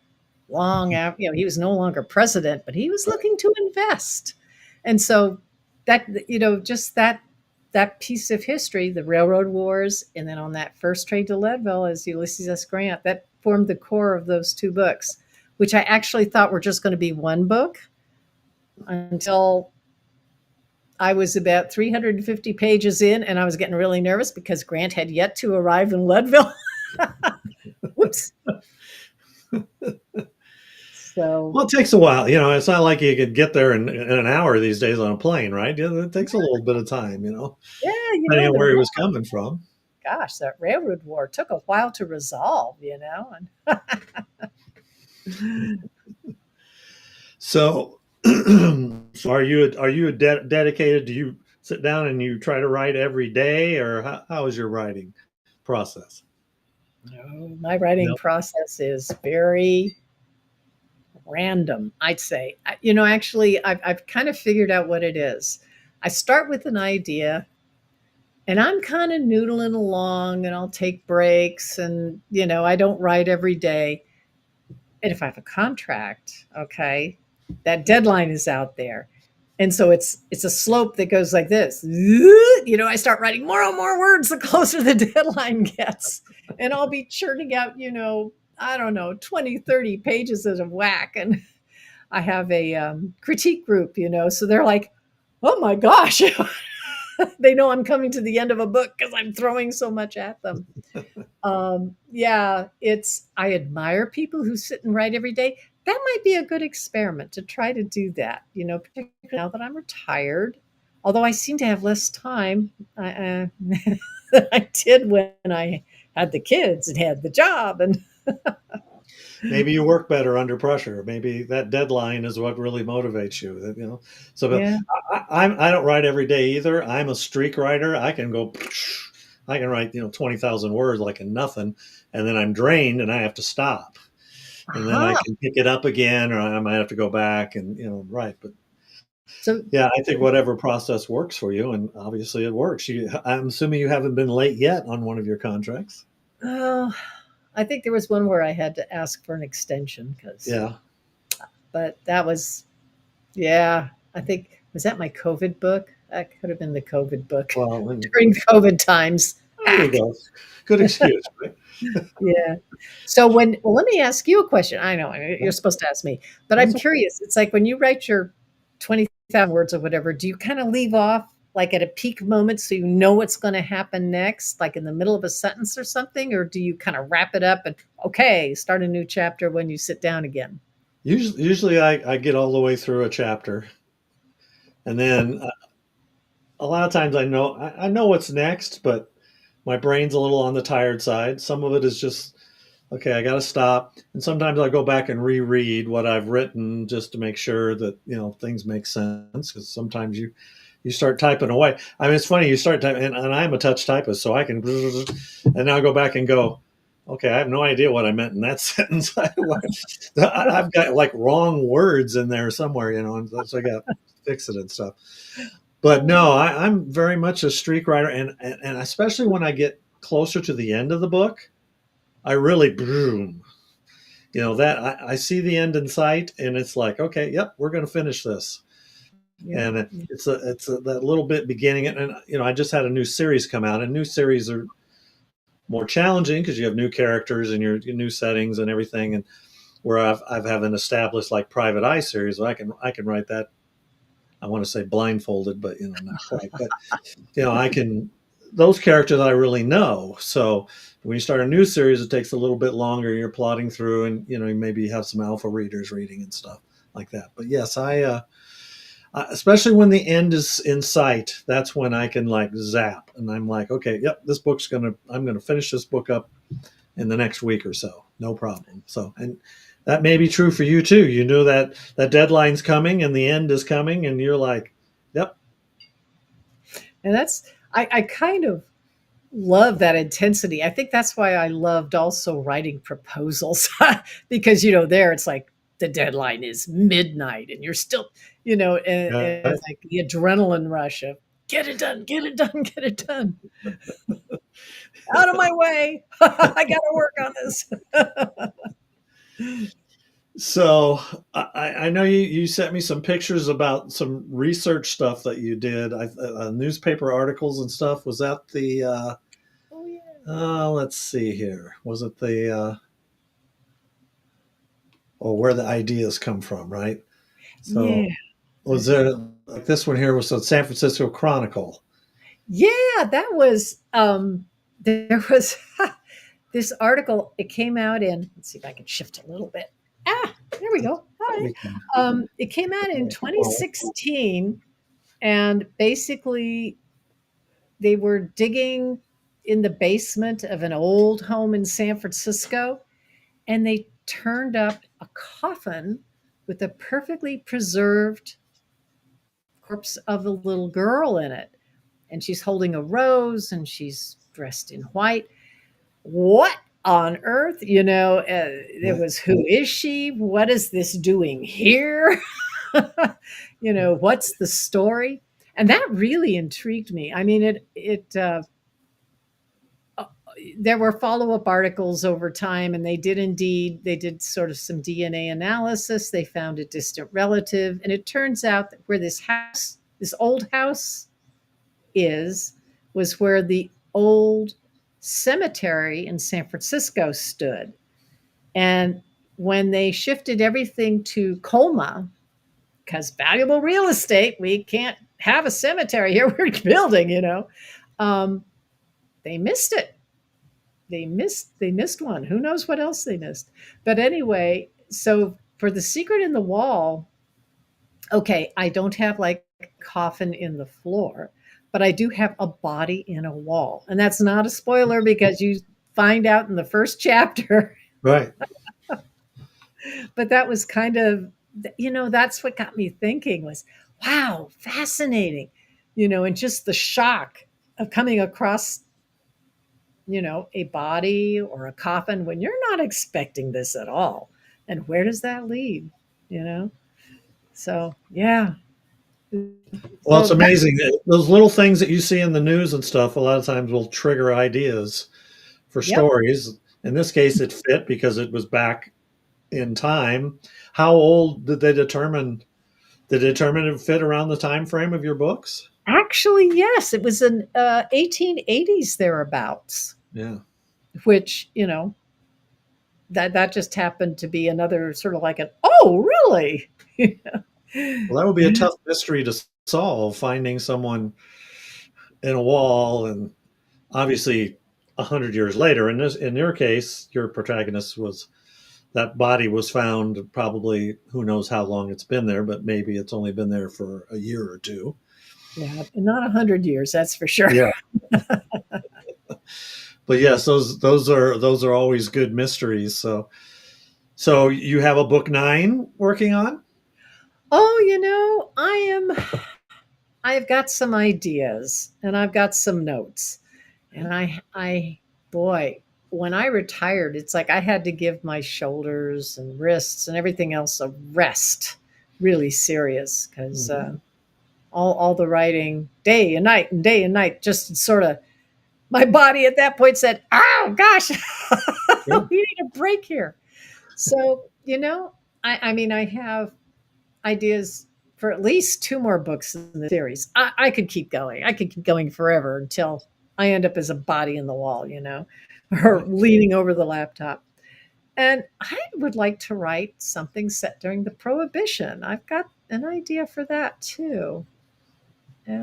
Long after, he was no longer president, but he was Right. looking to invest. And so that, just that piece of history, the railroad wars, and then on that first train to Leadville as Ulysses S. Grant, that formed the core of those two books, which I actually thought were just going to be one book until I was about 350 pages in, and I was getting really nervous because Grant had yet to arrive in Leadville. Whoops. So Well, it takes a while. It's not like you could get there in an hour these days on a plane, right? Yeah, it takes a little bit of time, yeah, depending on the where he was coming from. gosh, that railroad war took a while to resolve, and So, so are you dedicated? Do you sit down and you try to write every day, or how is your writing process? no, my writing No. process is very random, I'd say. Actually, I've kind of figured out what it is. I start with an idea, and I'm kind of noodling along, and I'll take breaks, and I don't write every day. And if I have a contract, okay, that deadline is out there. And so it's a slope that goes like this. I start writing more and more words the closer the deadline gets. And I'll be churning out, I don't know, 20, 30 pages at a whack. And I have a critique group, so they're like, oh my gosh, they know I'm coming to the end of a book because I'm throwing so much at them. Yeah, I admire people who sit and write every day. That might be a good experiment to try to do that, particularly now that I'm retired. Although I seem to have less time than I did when I had the kids and had the job. And Maybe you work better under pressure. Maybe that deadline is what really motivates you. So, but yeah, I don't write every day either. I'm a streak writer. I can go, I can write 20,000 words like in nothing, and then I'm drained and I have to stop, and then I uh-huh. can pick it up again, or I might have to go back and write. But So, yeah, I think whatever process works for you, and obviously it works. I'm assuming you haven't been late yet on one of your contracts. oh, I think there was one where I had to ask for an extension Yeah. but that was, yeah, I think, was that my COVID book? That could have been the COVID book Well, and during COVID times. There you back. go. Good excuse, right? Yeah. So well, let me ask you a question. I know you're supposed to ask me, but I'm That's curious. It's like when you write your 20,000 words or whatever, do you kind of leave off like at a peak moment so you know what's going to happen next, like in the middle of a sentence or something? Or do you kind of wrap it up and, okay, start a new chapter when you sit down again? usually I get all the way through a chapter, and then a lot of times I know what's next, but my brain's a little on the tired side. Some of it is just okay, I got to stop. And sometimes I go back and reread what I've written just to make sure that, things make sense. Because sometimes you start typing away. I mean, it's funny, you start typing, and I'm a touch typist, so I can, and now I go back and go, okay, I have no idea what I meant in that sentence. I've got like wrong words in there somewhere, and so I got to fix it and stuff. But no, I'm very much a streak writer, and especially when I get closer to the end of the book, I really boom. That I see the end in sight, and it's like, okay, yep, we're going to finish this. Yeah. And it's that little bit beginning, and I just had a new series come out, and new series are more challenging because you have new characters and your new settings and everything. And where I've have an established like Private Eye series, I can write that. I want to say blindfolded, but not quite. But I can those characters I really know. So when you start a new series, it takes a little bit longer. You're plotting through, and you maybe have some alpha readers reading and stuff like that. But yes, especially when the end is in sight, that's when I can like zap, and I'm like, okay, yep, I'm gonna finish this book up in the next week or so, no problem. So, and that may be true for you too. You know that deadline's coming and the end is coming, and you're like, yep. And I kind of love that intensity. I think that's why I loved also writing proposals because there it's like the deadline is midnight and you're still, and Right. it's like the adrenaline rush of get it done, get it done, get it done. Out of my way. I got to work on this. So I know you sent me some pictures about some research stuff that you did, newspaper articles and stuff. Was that the? Oh yeah. Let's see here. Was it the? Or where the ideas come from, right? Yeah. So was there like this one here was the San Francisco Chronicle? Yeah, that was there was this article. It came out in, let's see if I can shift a little bit. There we go. Hi. We can. It came out in 2016, and basically they were digging in the basement of an old home in San Francisco, and they turned up a coffin with a perfectly preserved corpse of a little girl in it. And she's holding a rose and she's dressed in white. What on earth? It Right. was, who is she? What is this doing here? What's the story? And that really intrigued me. I mean, there were follow-up articles over time, and they did sort of some DNA analysis. They found a distant relative, and it turns out that where this old house is, was where the old cemetery in San Francisco stood. And when they shifted everything to Colma, because valuable real estate, we can't have a cemetery here. We're building. Um, they missed it. They missed one. Who knows what else they missed? But anyway, so for The Secret in the Wall, okay, I don't have like a coffin in the floor, but I do have a body in a wall. And that's not a spoiler because you find out in the first chapter. Right. But that was kind of, that's what got me thinking was, wow, fascinating, and just the shock of coming across, a body or a coffin when you're not expecting this at all. And where does that lead? You know? So, yeah. Well, it's So that, amazing. Those little things that you see in the news and stuff, a lot of times will trigger ideas for yep. stories. In this case, it fit because it was back in time. How old did they determine? Did they determine it fit around the time frame of your books? actually, yes, it was in 1880s thereabouts, Yeah. which that just happened to be another sort of like an oh really. Well, that would be a tough mystery to solve, finding someone in a wall, and obviously 100 years later. In your case, your protagonist was that body was found probably who knows how long it's been there, but maybe it's only been there for a year or two. Yeah, not 100 years, that's for sure. Yeah. But yes, those are always good mysteries. So you have a book 9 working on? Oh, I've got some ideas and I've got some notes. And boy, when I retired, it's like I had to give my shoulders and wrists and everything else a rest, really serious, because Mhm. all the writing day and night and day and night just sort of my body at that point said, "Oh gosh, Sure. we need a break here." So I mean, I have ideas for at least two more books in the series. I could keep going. I could keep going forever until I end up as a body in the wall, or Right. leaning over the laptop. And I would like to write something set during the Prohibition. I've got an idea for that too.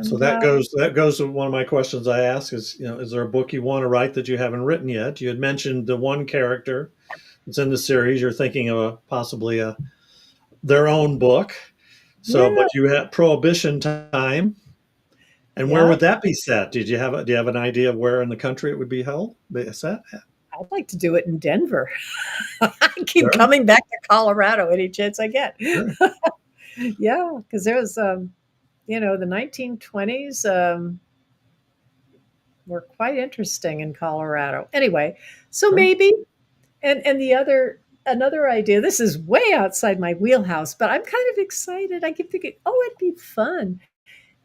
So And that goes to one of my questions I ask is, is there a book you want to write that you haven't written yet? You had mentioned the one character that's in the series. You're thinking of possibly their own book. So, yeah, but you had Prohibition time, and where yeah, would that be set? Do you have an idea of where in the country it would be held? Be set? I'd like to do it in Denver. I keep Sure, coming back to Colorado any chance I get. sure, Yeah, because there was, the 1920s. Were quite interesting in Colorado. Anyway, so sure. maybe and the other another idea, this is way outside my wheelhouse, but I'm kind of excited. I keep thinking, "Oh, it'd be fun."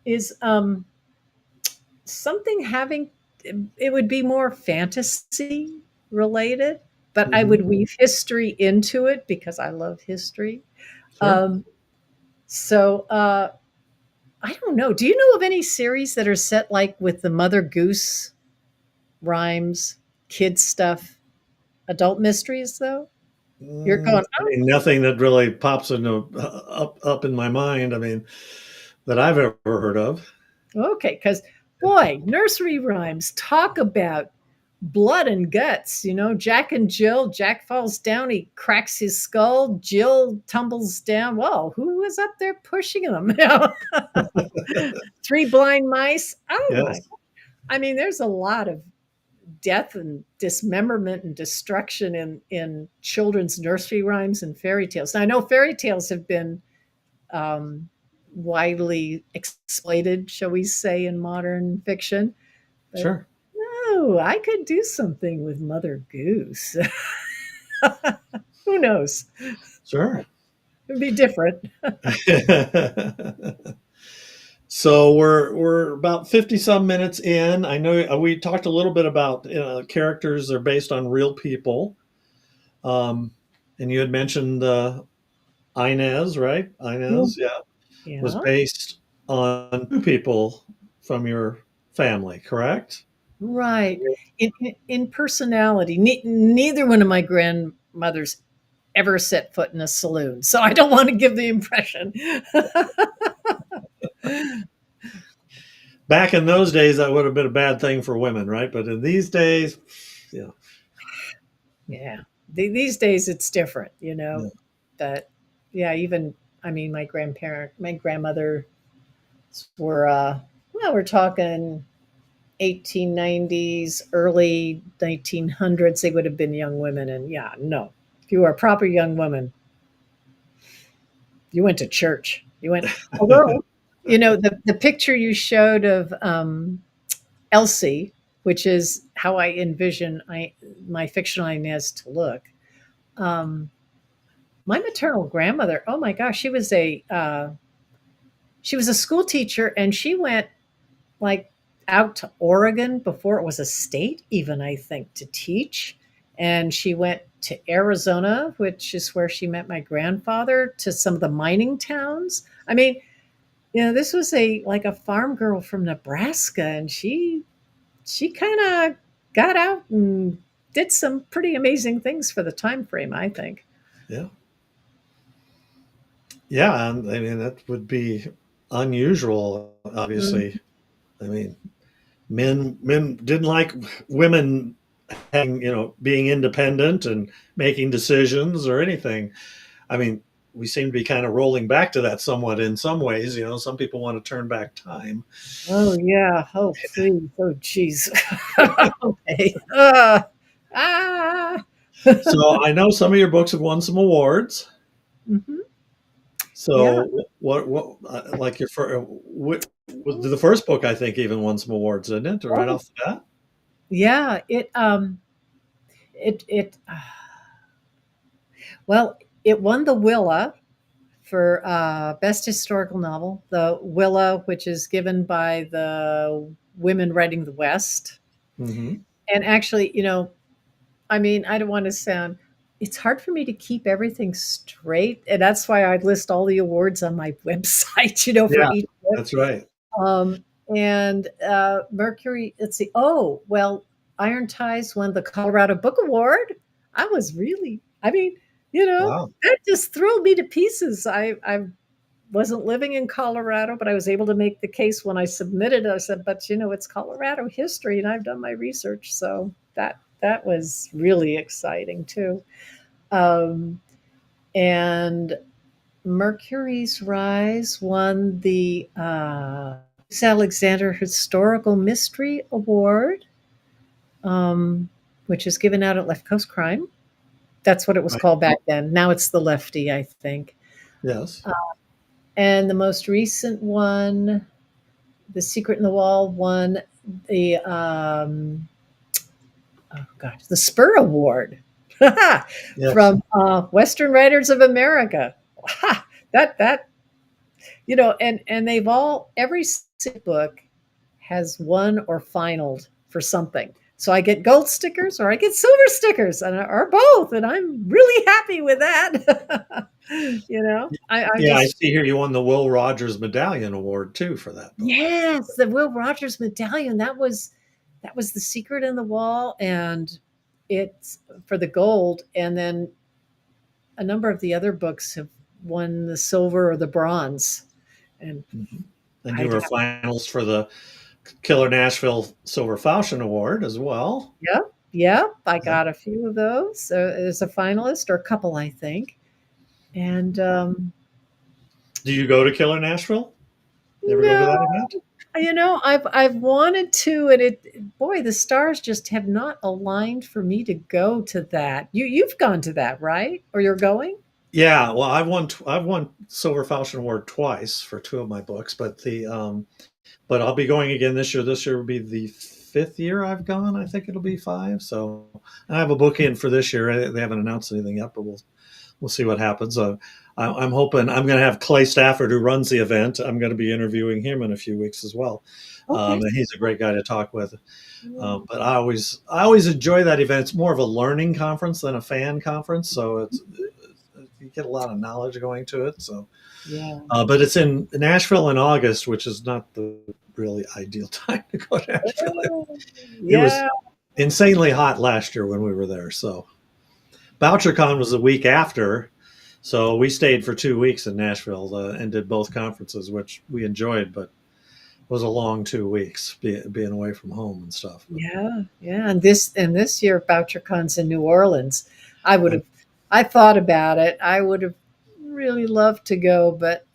Is something having it would be more fantasy related, but I Hmm. would weave history into it because I love history. Sure. Um, so I don't know. Do you know of any series that are set like with the Mother Goose rhymes, kids stuff? Adult mysteries, though? You're going, I mean, nothing that really pops into up in my mind. I mean, that I've ever heard of. "Oh, okay," because boy, nursery rhymes talk about blood and guts, Jack and Jill, Jack falls down, he cracks his skull, Jill tumbles down. Whoa, who was up there pushing them? Three blind mice. Oh my. Yes, I mean, there's a lot of death and dismemberment and destruction in children's nursery rhymes and fairy tales. Now I know fairy tales have been um, widely exploited, shall we say, in modern fiction. But sure, no, I could do something with Mother Goose. Who knows? sure. It would be different. So we're about 50 some minutes in. I know we talked a little bit about characters are based on real people, um, and you had mentioned Inez, right? Mm, Inez, yeah, was yeah, based on two people from your family, correct? right. In personality, neither one of my grandmothers ever set foot in a saloon, so I don't want to give the impression. Back in those days, that would have been a bad thing for women, right? But in these days, yeah, Yeah, these days it's different, yeah. But yeah, even I mean, my grandmother were well, we're talking 1890s, early 1900s. They would have been young women, and yeah, no, if you were a proper young woman, you went to church. You went, although, the picture you showed of Elsie, which is how I envision my fictional Inez to look. Um, my maternal grandmother, oh my gosh, she was a school teacher, and she went like out to Oregon before it was a state, even I think, to teach. And she went to Arizona, which is where she met my grandfather, to some of the mining towns. I mean, This was a farm girl from Nebraska, and she kind of got out and did some pretty amazing things for the time frame, I think. Yeah. Yeah, and I mean that would be unusual, Mm. obviously. I mean, men didn't like women having, being independent and making decisions or anything. I mean, we seem to be kind of rolling back to that somewhat in some ways. Some people want to turn back time. Oh yeah. Oh please. Oh jeez. Okay. Ah. So I know some of your books have won some awards. Mhm. Yeah. So what like your first, the first book I think even won some awards, didn't it? Right Oh off the bat. yeah. It well, it won the Willa for best historical novel. The Willa, which is given by the Women Writing the West. Hmm. And actually, I mean, I don't want to sound. It's hard for me to keep everything straight, and that's why I list all the awards on my website. For Yeah, each book. that's right. And Mercury. Let's see. Oh well, Iron Ties won the Colorado Book Award. I was really. I mean, Wow. that just thrilled me to pieces. I wasn't living in Colorado, but I was able to make the case when I submitted it. I said, but it's Colorado history, and I've done my research, so that was really exciting too. Um, and Mercury's Rise won the Alexander Historical Mystery Award, which is given out at Left Coast Crime. That's what it was Right. called back then. Now it's the Lefty, I think. Yes. And the most recent one, The Secret in the Wall, won the oh gosh, the Spur Award Yes. from Western Writers of America. Ha! That and they've all every book has won or finaled for something. So I get gold stickers or I get silver stickers, or both, and I'm really happy with that. I Yeah, I just see here you won the Will Rogers Medallion Award too for that book. yes, the Will Rogers medallion. That was The Secret in the Wall, and it's for the gold, and then a number of the other books have won the silver or the bronze. And Mhm. And you I'd were have finals for the Killer Nashville Silver Falchion Award as well. Yep, yep, I Yeah. got a few of those. So as a finalist or a couple, I think. And Do you go to Killer Nashville? You ever go to no, that event? I've wanted to, and boy, the stars just have not aligned for me to go to that. You've gone to that, right? Or you're going? Yeah, well, I've won Silver Falchion Award twice for two of my books, but I'll be going again this year. This year will be the fifth year I've gone. I think it'll be five. So I have a book in for this year. They haven't announced anything yet, but we'll see what happens. I'm hoping I'm going to have Clay Stafford, who runs the event. I'm going to be interviewing him in a few weeks as well. Okay. And he's a great guy to talk with. Yeah. But I always enjoy that event. It's more of a learning conference than a fan conference, so you get a lot of knowledge going to it. So, Yeah. but it's in Nashville in August, which is not the really ideal time to go to Nashville. It was Yeah. insanely hot last year when we were there. So BoucherCon was the week after, so we stayed for 2 weeks in Nashville and did both conferences, which we enjoyed, but it was a long 2 weeks being away from home and stuff. But Yeah. Yeah. And this year BoucherCon's in New Orleans. I would I, have I thought about it. I would have really loved to go, but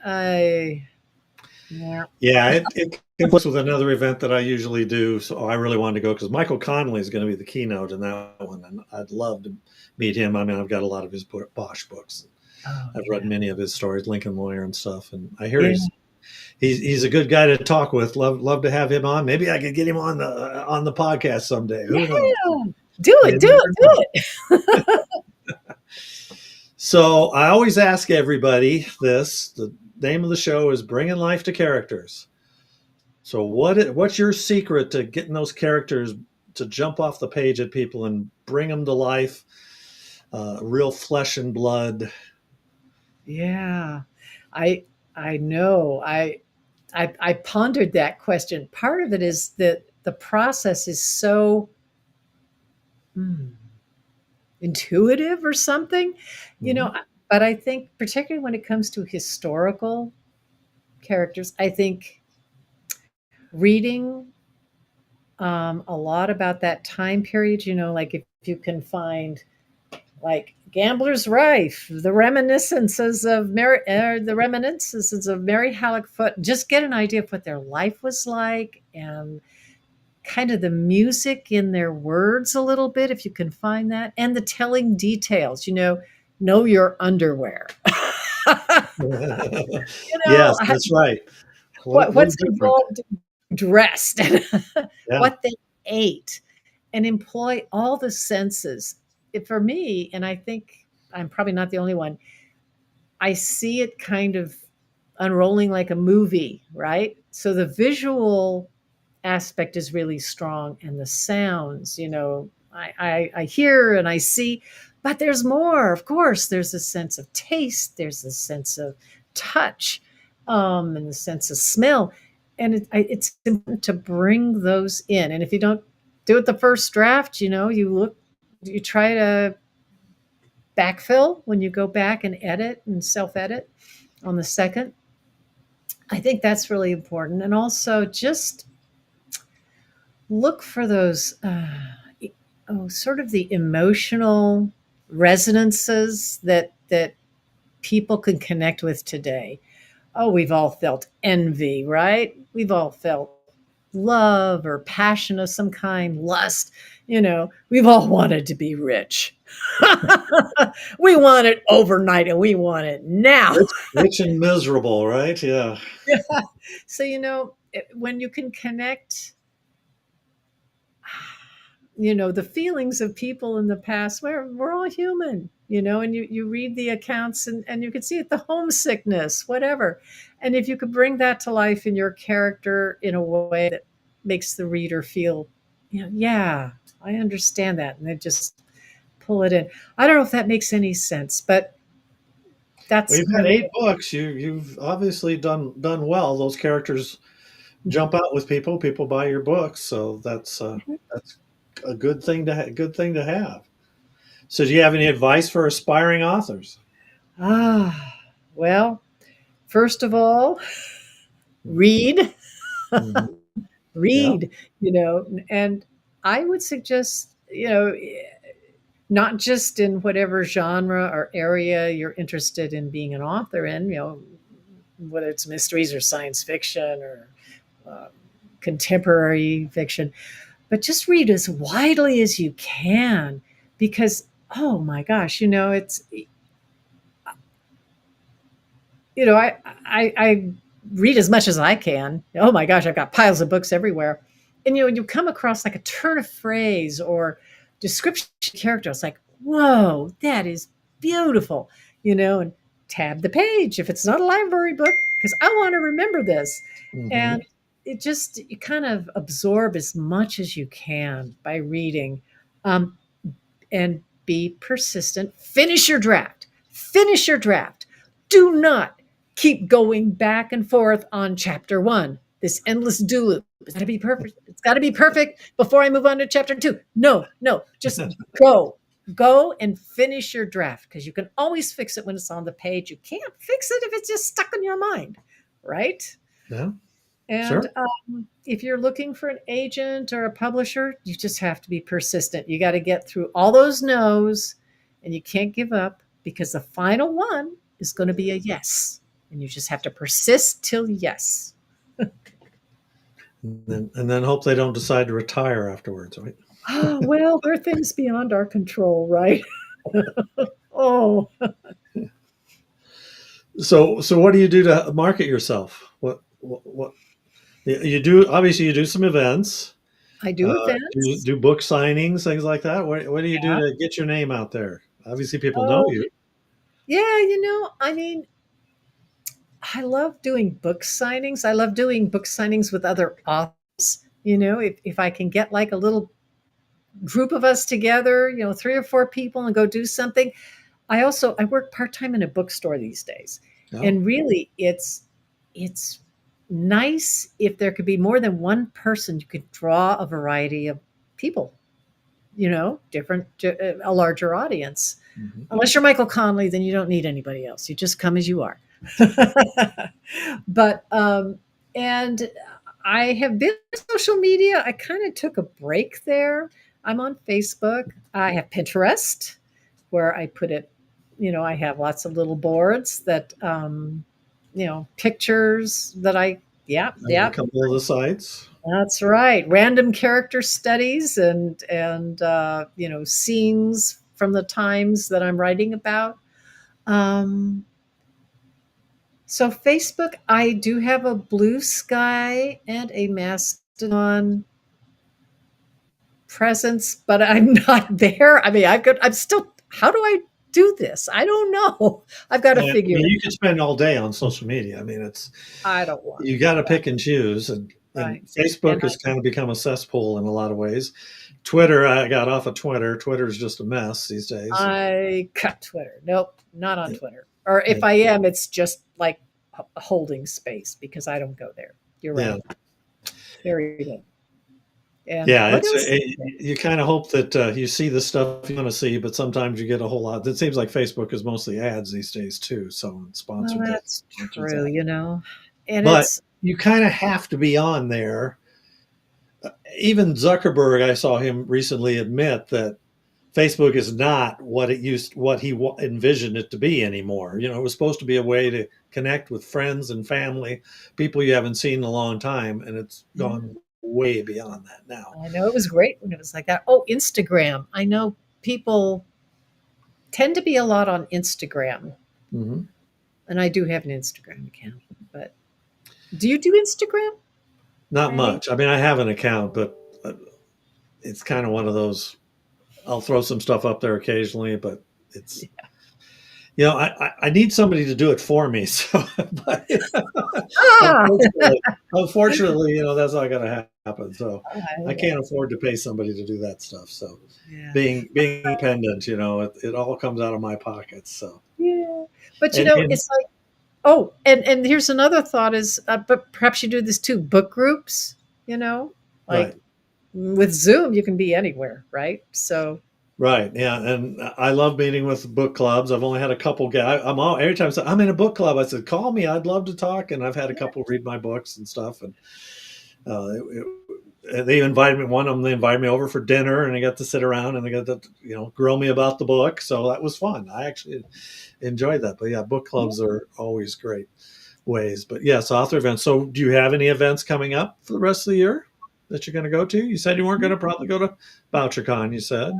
yeah. yeah, it conflicts with another event that I usually do. So I really wanted to go because Michael Connolly is going to be the keynote in that one, and I'd love to meet him. I mean, I've got a lot of his Bosch books. Oh I've read yeah. many of his stories, Lincoln Lawyer and stuff, and I hear Yeah. he's a good guy to talk with. Love to have him on. Maybe I could get him on the podcast someday. Yeah. Who knows? Do You it. Do never it. know. Do it. So I always ask everybody this. The name of the show is Bringing Life to Characters. So what's your secret to getting those characters to jump off the page at people and bring them to life, real flesh and blood? Yeah. I I know. I pondered that question. Part of it is that the process is so hmm, intuitive or something, you know. Mhm. But I think, particularly when it comes to historical characters, I think reading a lot about that time period, you know, like if you can find like Gambler's Rife, the reminiscences of Mary Halleck Foot, just get an idea of what their life was like and kind of the music in their words a little bit, if you can find that, and the telling details, you know your underwear. Yes, that's right. What a What's difference. involved in dressed, Yeah. what they ate, and employ all the senses. For me, and I think I'm probably not the only one, I see it kind of unrolling like a movie, right? So the visual aspect is really strong, and the sounds, I hear and I see, but there's more. Of course, there's a sense of taste, there's a sense of touch, and the sense of smell, and it's important to bring those in. And if you don't do it the first draft, you try to backfill when you go back and edit and self edit on the second. I think that's really important. And also just look for those, sort of the emotional resonances that people can connect with today. Oh, we've all felt envy, right? We've all felt love or passion of some kind, lust. We've all wanted to be rich. We want it overnight and we want it now. Rich and miserable, right? Yeah. So, when you can connect, the feelings of people in the past, we're all human, and you read the accounts, and you can see it, the homesickness, whatever. And if you could bring that to life in your character in a way that makes the reader feel, yeah, I understand that. And they just pull it in. I don't know if that makes any sense, but Well, that's you've had kind of 8 books. You've obviously done well. Those characters Mhm. jump out with people. People buy your books, so that's a good thing to have. So, do you have any advice for aspiring authors? Well, first of all, read. Mhm. Yeah. Read, and I would suggest, not just in whatever genre or area you're interested in being an author in, whether it's mysteries or science fiction or um, contemporary fiction, but just read as widely as you can, because, oh my gosh, I read as much as I can. Oh my gosh, I've got piles of books everywhere. And you come across like a turn of phrase or description of character. It's like, whoa, that is beautiful, and tab the page if it's not a library book, because I want to remember this. Mhm. And you kind of absorb as much as you can by reading. Um, and be persistent. Finish your draft. Finish your draft. Do not keep going back and forth on chapter one. This endless do loop. It's got to be perfect. It's got to be perfect before I move on to chapter two. No, no, just go. Go and finish your draft, because you can always fix it when it's on the page. You can't fix it if it's just stuck in your mind, right? Yeah, And sure. if you're looking for an agent or a publisher, you just have to be persistent. You got to get through all those no's, and you can't give up, because the final one is going to be a yes. And you just have to persist till yes. And then hope they don't decide to retire afterwards, right? Oh, well, there are things beyond our control, right? Oh, So what do you do to market yourself? What you do? Obviously, you do some events. I do Do you events. do book signings, things like that? What do you do Yeah. to get your name out there? Obviously, people know Oh, you. yeah. I mean, I love doing book signings. I love doing book signings with other authors. If I can get like a little group of us together, three or four people, and go do something. I work part-time in a bookstore these days. Oh, And really it's nice if there could be more than one person. You could draw a variety of people, different, a larger audience. Mhm. Unless you're Michael Conley, then you don't need anybody else. You just come as you are. But and I have been on social media. I kind of took a break there. I'm on Facebook. I have Pinterest, where I put it. I have lots of little boards that, pictures that yeah, I have a yeah, couple of the sites. that's right. Random character studies and scenes from the times that I'm writing about. Um, so Facebook, I do have a Blue Sky and a Mastodon presence, but I'm not there. I mean, I'm still. How do I do this? I don't know. I've got to And I figure mean, it. you could spend all day on social media. I mean, it's I don't want you to do got to that. pick and choose, and Right. And Facebook has kind of become a cesspool in a lot of ways. Twitter, I got off of Twitter. Twitter's just a mess these days. I cut Twitter. Nope, not on Yeah, Twitter. Or if yeah, I am, it's just like a holding space because I don't go there. You're yeah. right. Very good. And Yeah, what it's else? you kind of hope that you see the stuff you want to see, but sometimes you get a whole lot. It seems like Facebook is mostly ads these days too, so Well, sponsored this, that's sponsored true, that. and But it's you kind of have to be on there. Even Zuckerberg, I saw him recently admit that Facebook is not what he envisioned it to be anymore. You know, it was supposed to be a way to connect with friends and family, people you haven't seen in a long time, and it's yeah, gone way beyond that now. I know it was great when it was like that. Oh, Instagram. I know people tend to be a lot on Instagram, Hmm. and I do have an Instagram account. But do you do Instagram, Not Randy? much. I mean, I have an account, but it's kind of one of those. I'll throw some stuff up there occasionally, but it's I need somebody to do it for me. So, but Ah, unfortunately, that's not going to happen. So, I I, can't afford to pay somebody to do that stuff. So, yeah. being independent, it all comes out of my pockets. So, Yeah. But and it's like, oh, and here's another thought is, but perhaps you do this too, book groups, you know, like right, with Zoom, you can be anywhere, right? So, right, yeah, and I love meeting with book clubs. I've only had a couple guys. I'm all every time I say, I'm in a book club. I said, call me. I'd love to talk. And I've had a yeah. couple read my books and stuff. And they invited me. One of them, they invited me over for dinner, and I got to sit around and they got to grill me about the book. So that was fun. I actually enjoyed that. But yeah, book Yeah. clubs are always great ways. But yes, author events. So do you have any events coming up for the rest of the year that you're going to go to? You said you weren't going to probably go to BoucherCon. You said.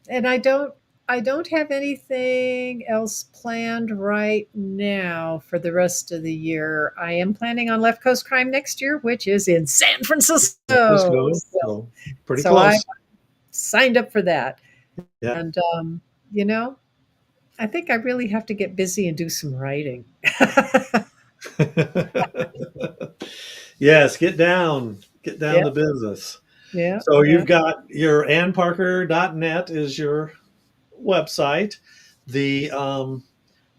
And I don't have anything else planned right now for the rest of the year. I am planning on Left Coast Crime next year, which is in San Francisco. Francisco, So, so pretty so I close. signed up for that. Yeah. And you know, I think I really have to get busy and do some writing. Yes, get down Yeah, to business. yeah, So yeah. you've got your annparker.net is your website. The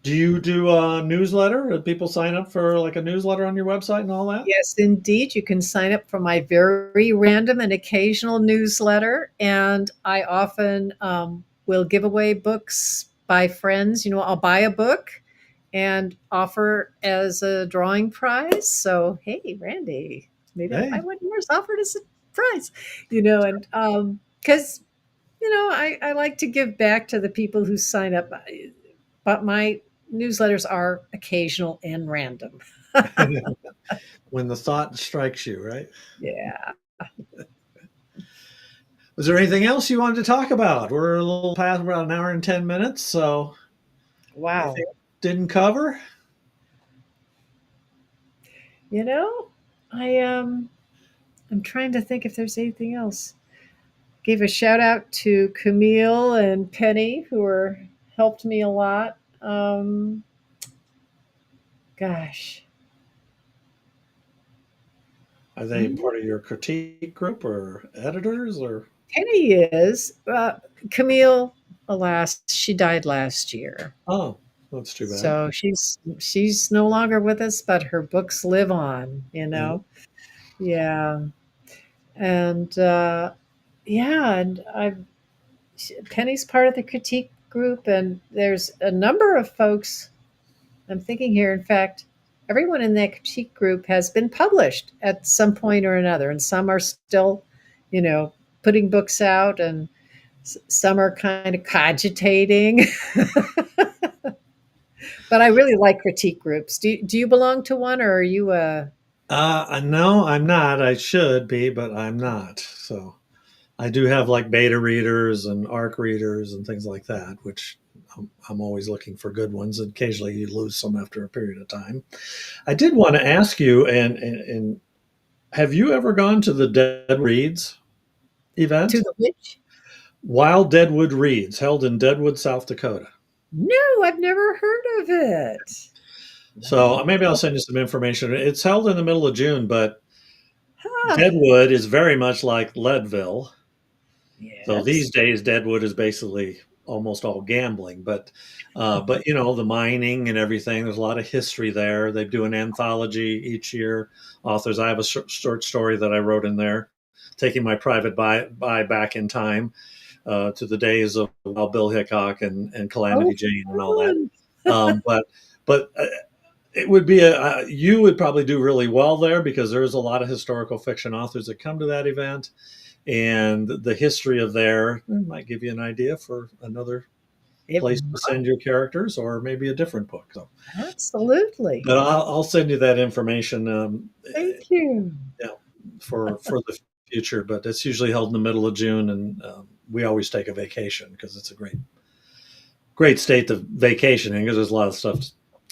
do you do a newsletter? Do people sign up for like a newsletter on your website and all that? Yes, indeed. You can sign up for my very random and occasional newsletter. And I often will give away books by friends. I'll buy a book and offer as a drawing prize. So, hey, Randy, maybe I'll buy Hey. one of yours, offered as a prize, and because, I like to give back to the people who sign up, but my newsletters are occasional and random. When the thought strikes you, right? Yeah. Was there anything else you wanted to talk about? We're a little past about an hour and 10 minutes, so Wow. anything didn't cover? You know, I I'm trying to think if there's anything else. Gave a shout out to Camille and Penny who were helped me a lot. Gosh. Are they Hmm? part of your critique group or editors or Penny is Camille, alas, she died last year. oh, That's too bad. So she's no longer with us, but her books live on, you Yeah. know. Yeah. And yeah, and I've Penny's part of the critique group, and there's a number of folks. I'm thinking here, in fact, everyone in that critique group has been published at some point or another, and some are still, you know, putting books out, and some are kind of cogitating. But I really like critique groups. Do you belong to one, or are you a? No, I'm not. I should be, but I'm not. So I do have like beta readers and ARC readers and things like that, which I'm always looking for good ones. And occasionally you lose some after a period of time. I did want to ask you, and have you ever gone to the Dead Reads To event? the witch? Wild Deadwood Reads, held in Deadwood, South Dakota. No, I've never heard of it. So maybe I'll Wow. send you some information. It's held in the middle of June, but Huh. Deadwood is very much like Leadville. So these Yes. days, Deadwood is basically almost all gambling, but you know the mining and everything. There's a lot of history there. They do an anthology each year. Authors. I have a short story that I wrote in there, taking my private buy back in time to the days of Wild Bill Hickok and Oh, Calamity Jane and all that. fun. But it would be you would probably do really well there because there's a lot of historical fiction authors that come to that event, and the history of there might give you an idea for another It place to might. send your characters or maybe a different book. So, Absolutely. but I'll send you that information. Thank you. Yeah, for the future. But it's usually held in the middle of June, and we always take a vacation because it's a great state of vacationing because there's a lot of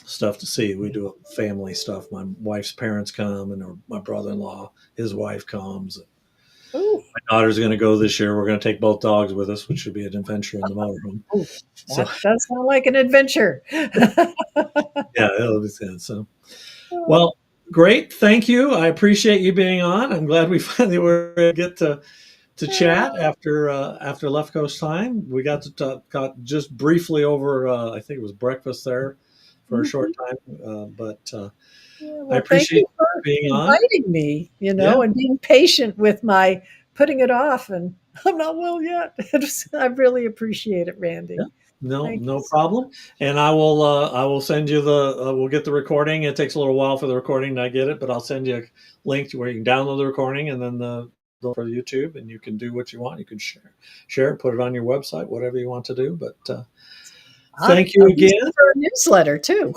stuff to see. We do family stuff. My wife's parents come, and my brother-in-law, his wife comes. Oh, My daughter's going to go this year. We're going to take both dogs with us, which should be an adventure in the motorhome. oh, So that does sound like an adventure. yeah, it'll be good. So Oh, well, great. Thank you. I appreciate you being on. I'm glad we finally were able to get to chat after Left Coast time. We got to got just briefly over. I think it was breakfast there for a short mhm. time, but Yeah, I well, thank appreciate you for being on. inviting me, Yeah, and being patient with my putting it off, and I'm not well yet. I really appreciate it, yeah. Randy. No, Thank you no so problem. And I will send you the we'll get the recording. It takes a little while for the recording to get it, but I'll send you a link to where you can download the recording and then the for YouTube, and you can do what you want. You can share it, put it on your website, whatever you want to do. But Ah, thank you a reason again. for a newsletter too.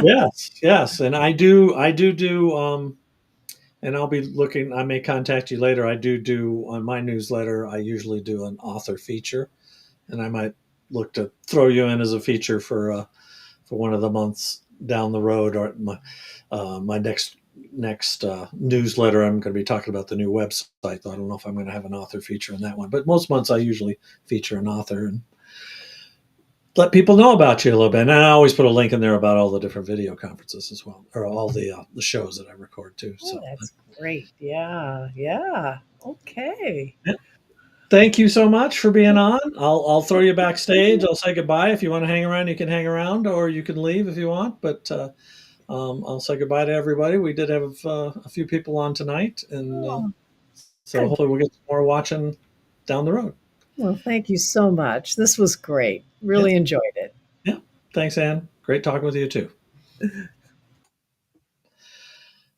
Yes, yes, and I do, and I'll be looking. I may contact you later. I do on my newsletter. I usually do an author feature, and I might look to throw you in as a feature for one of the months down the road, or my next newsletter. I'm going to be talking about the new website. I don't know if I'm going to have an author feature in that one, but most months I usually feature an author and let people know about you a little bit. And I always put a link in there about all the different video conferences as well, or all the shows that I record too. Oh, So that's great. Yeah, yeah. Okay. yeah. Thank you so much for being on. I'll throw you backstage. I'll say goodbye. If you want to hang around, you can hang around, or you can leave if you want. But I'll say goodbye to everybody. We did have a few people on tonight, and Oh, so good. hopefully we'll get some more watching down the road. Well, thank you so much. This was great. Yeah, Really enjoyed it. yeah. Thanks, Ann. Great talking with you too.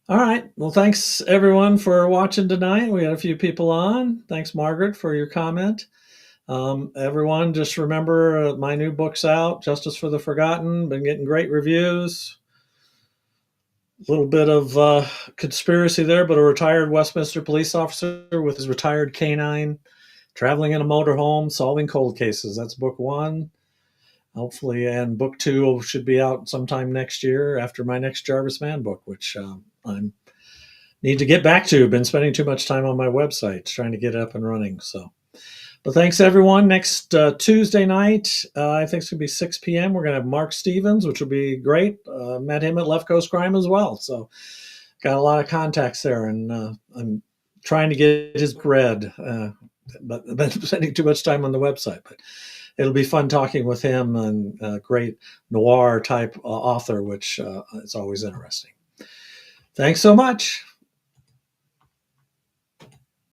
All right. Well, thanks everyone for watching tonight. We had a few people on. Thanks, Margaret, for your comment. Everyone, just remember my new book's out, Justice for the Forgotten. Been getting great reviews. A little bit of conspiracy there, but a retired Westminster police officer with his retired canine traveling in a motorhome, solving cold cases. That's book one. Hopefully, and book two should be out sometime next year after my next Jarvis Mann book, which I need to get back to. Been spending too much time on my website trying to get it up and running. So, but thanks everyone. Next Tuesday night, I think it's gonna be 6 p.m. We're gonna have Mark Stevens, which will be great. Met him at Left Coast Crime as well. So, got a lot of contacts there, and I'm trying to get his book read, but I've been spending too much time on the website. But it'll be fun talking with him, and a great noir type author, which is always interesting. Thanks so much.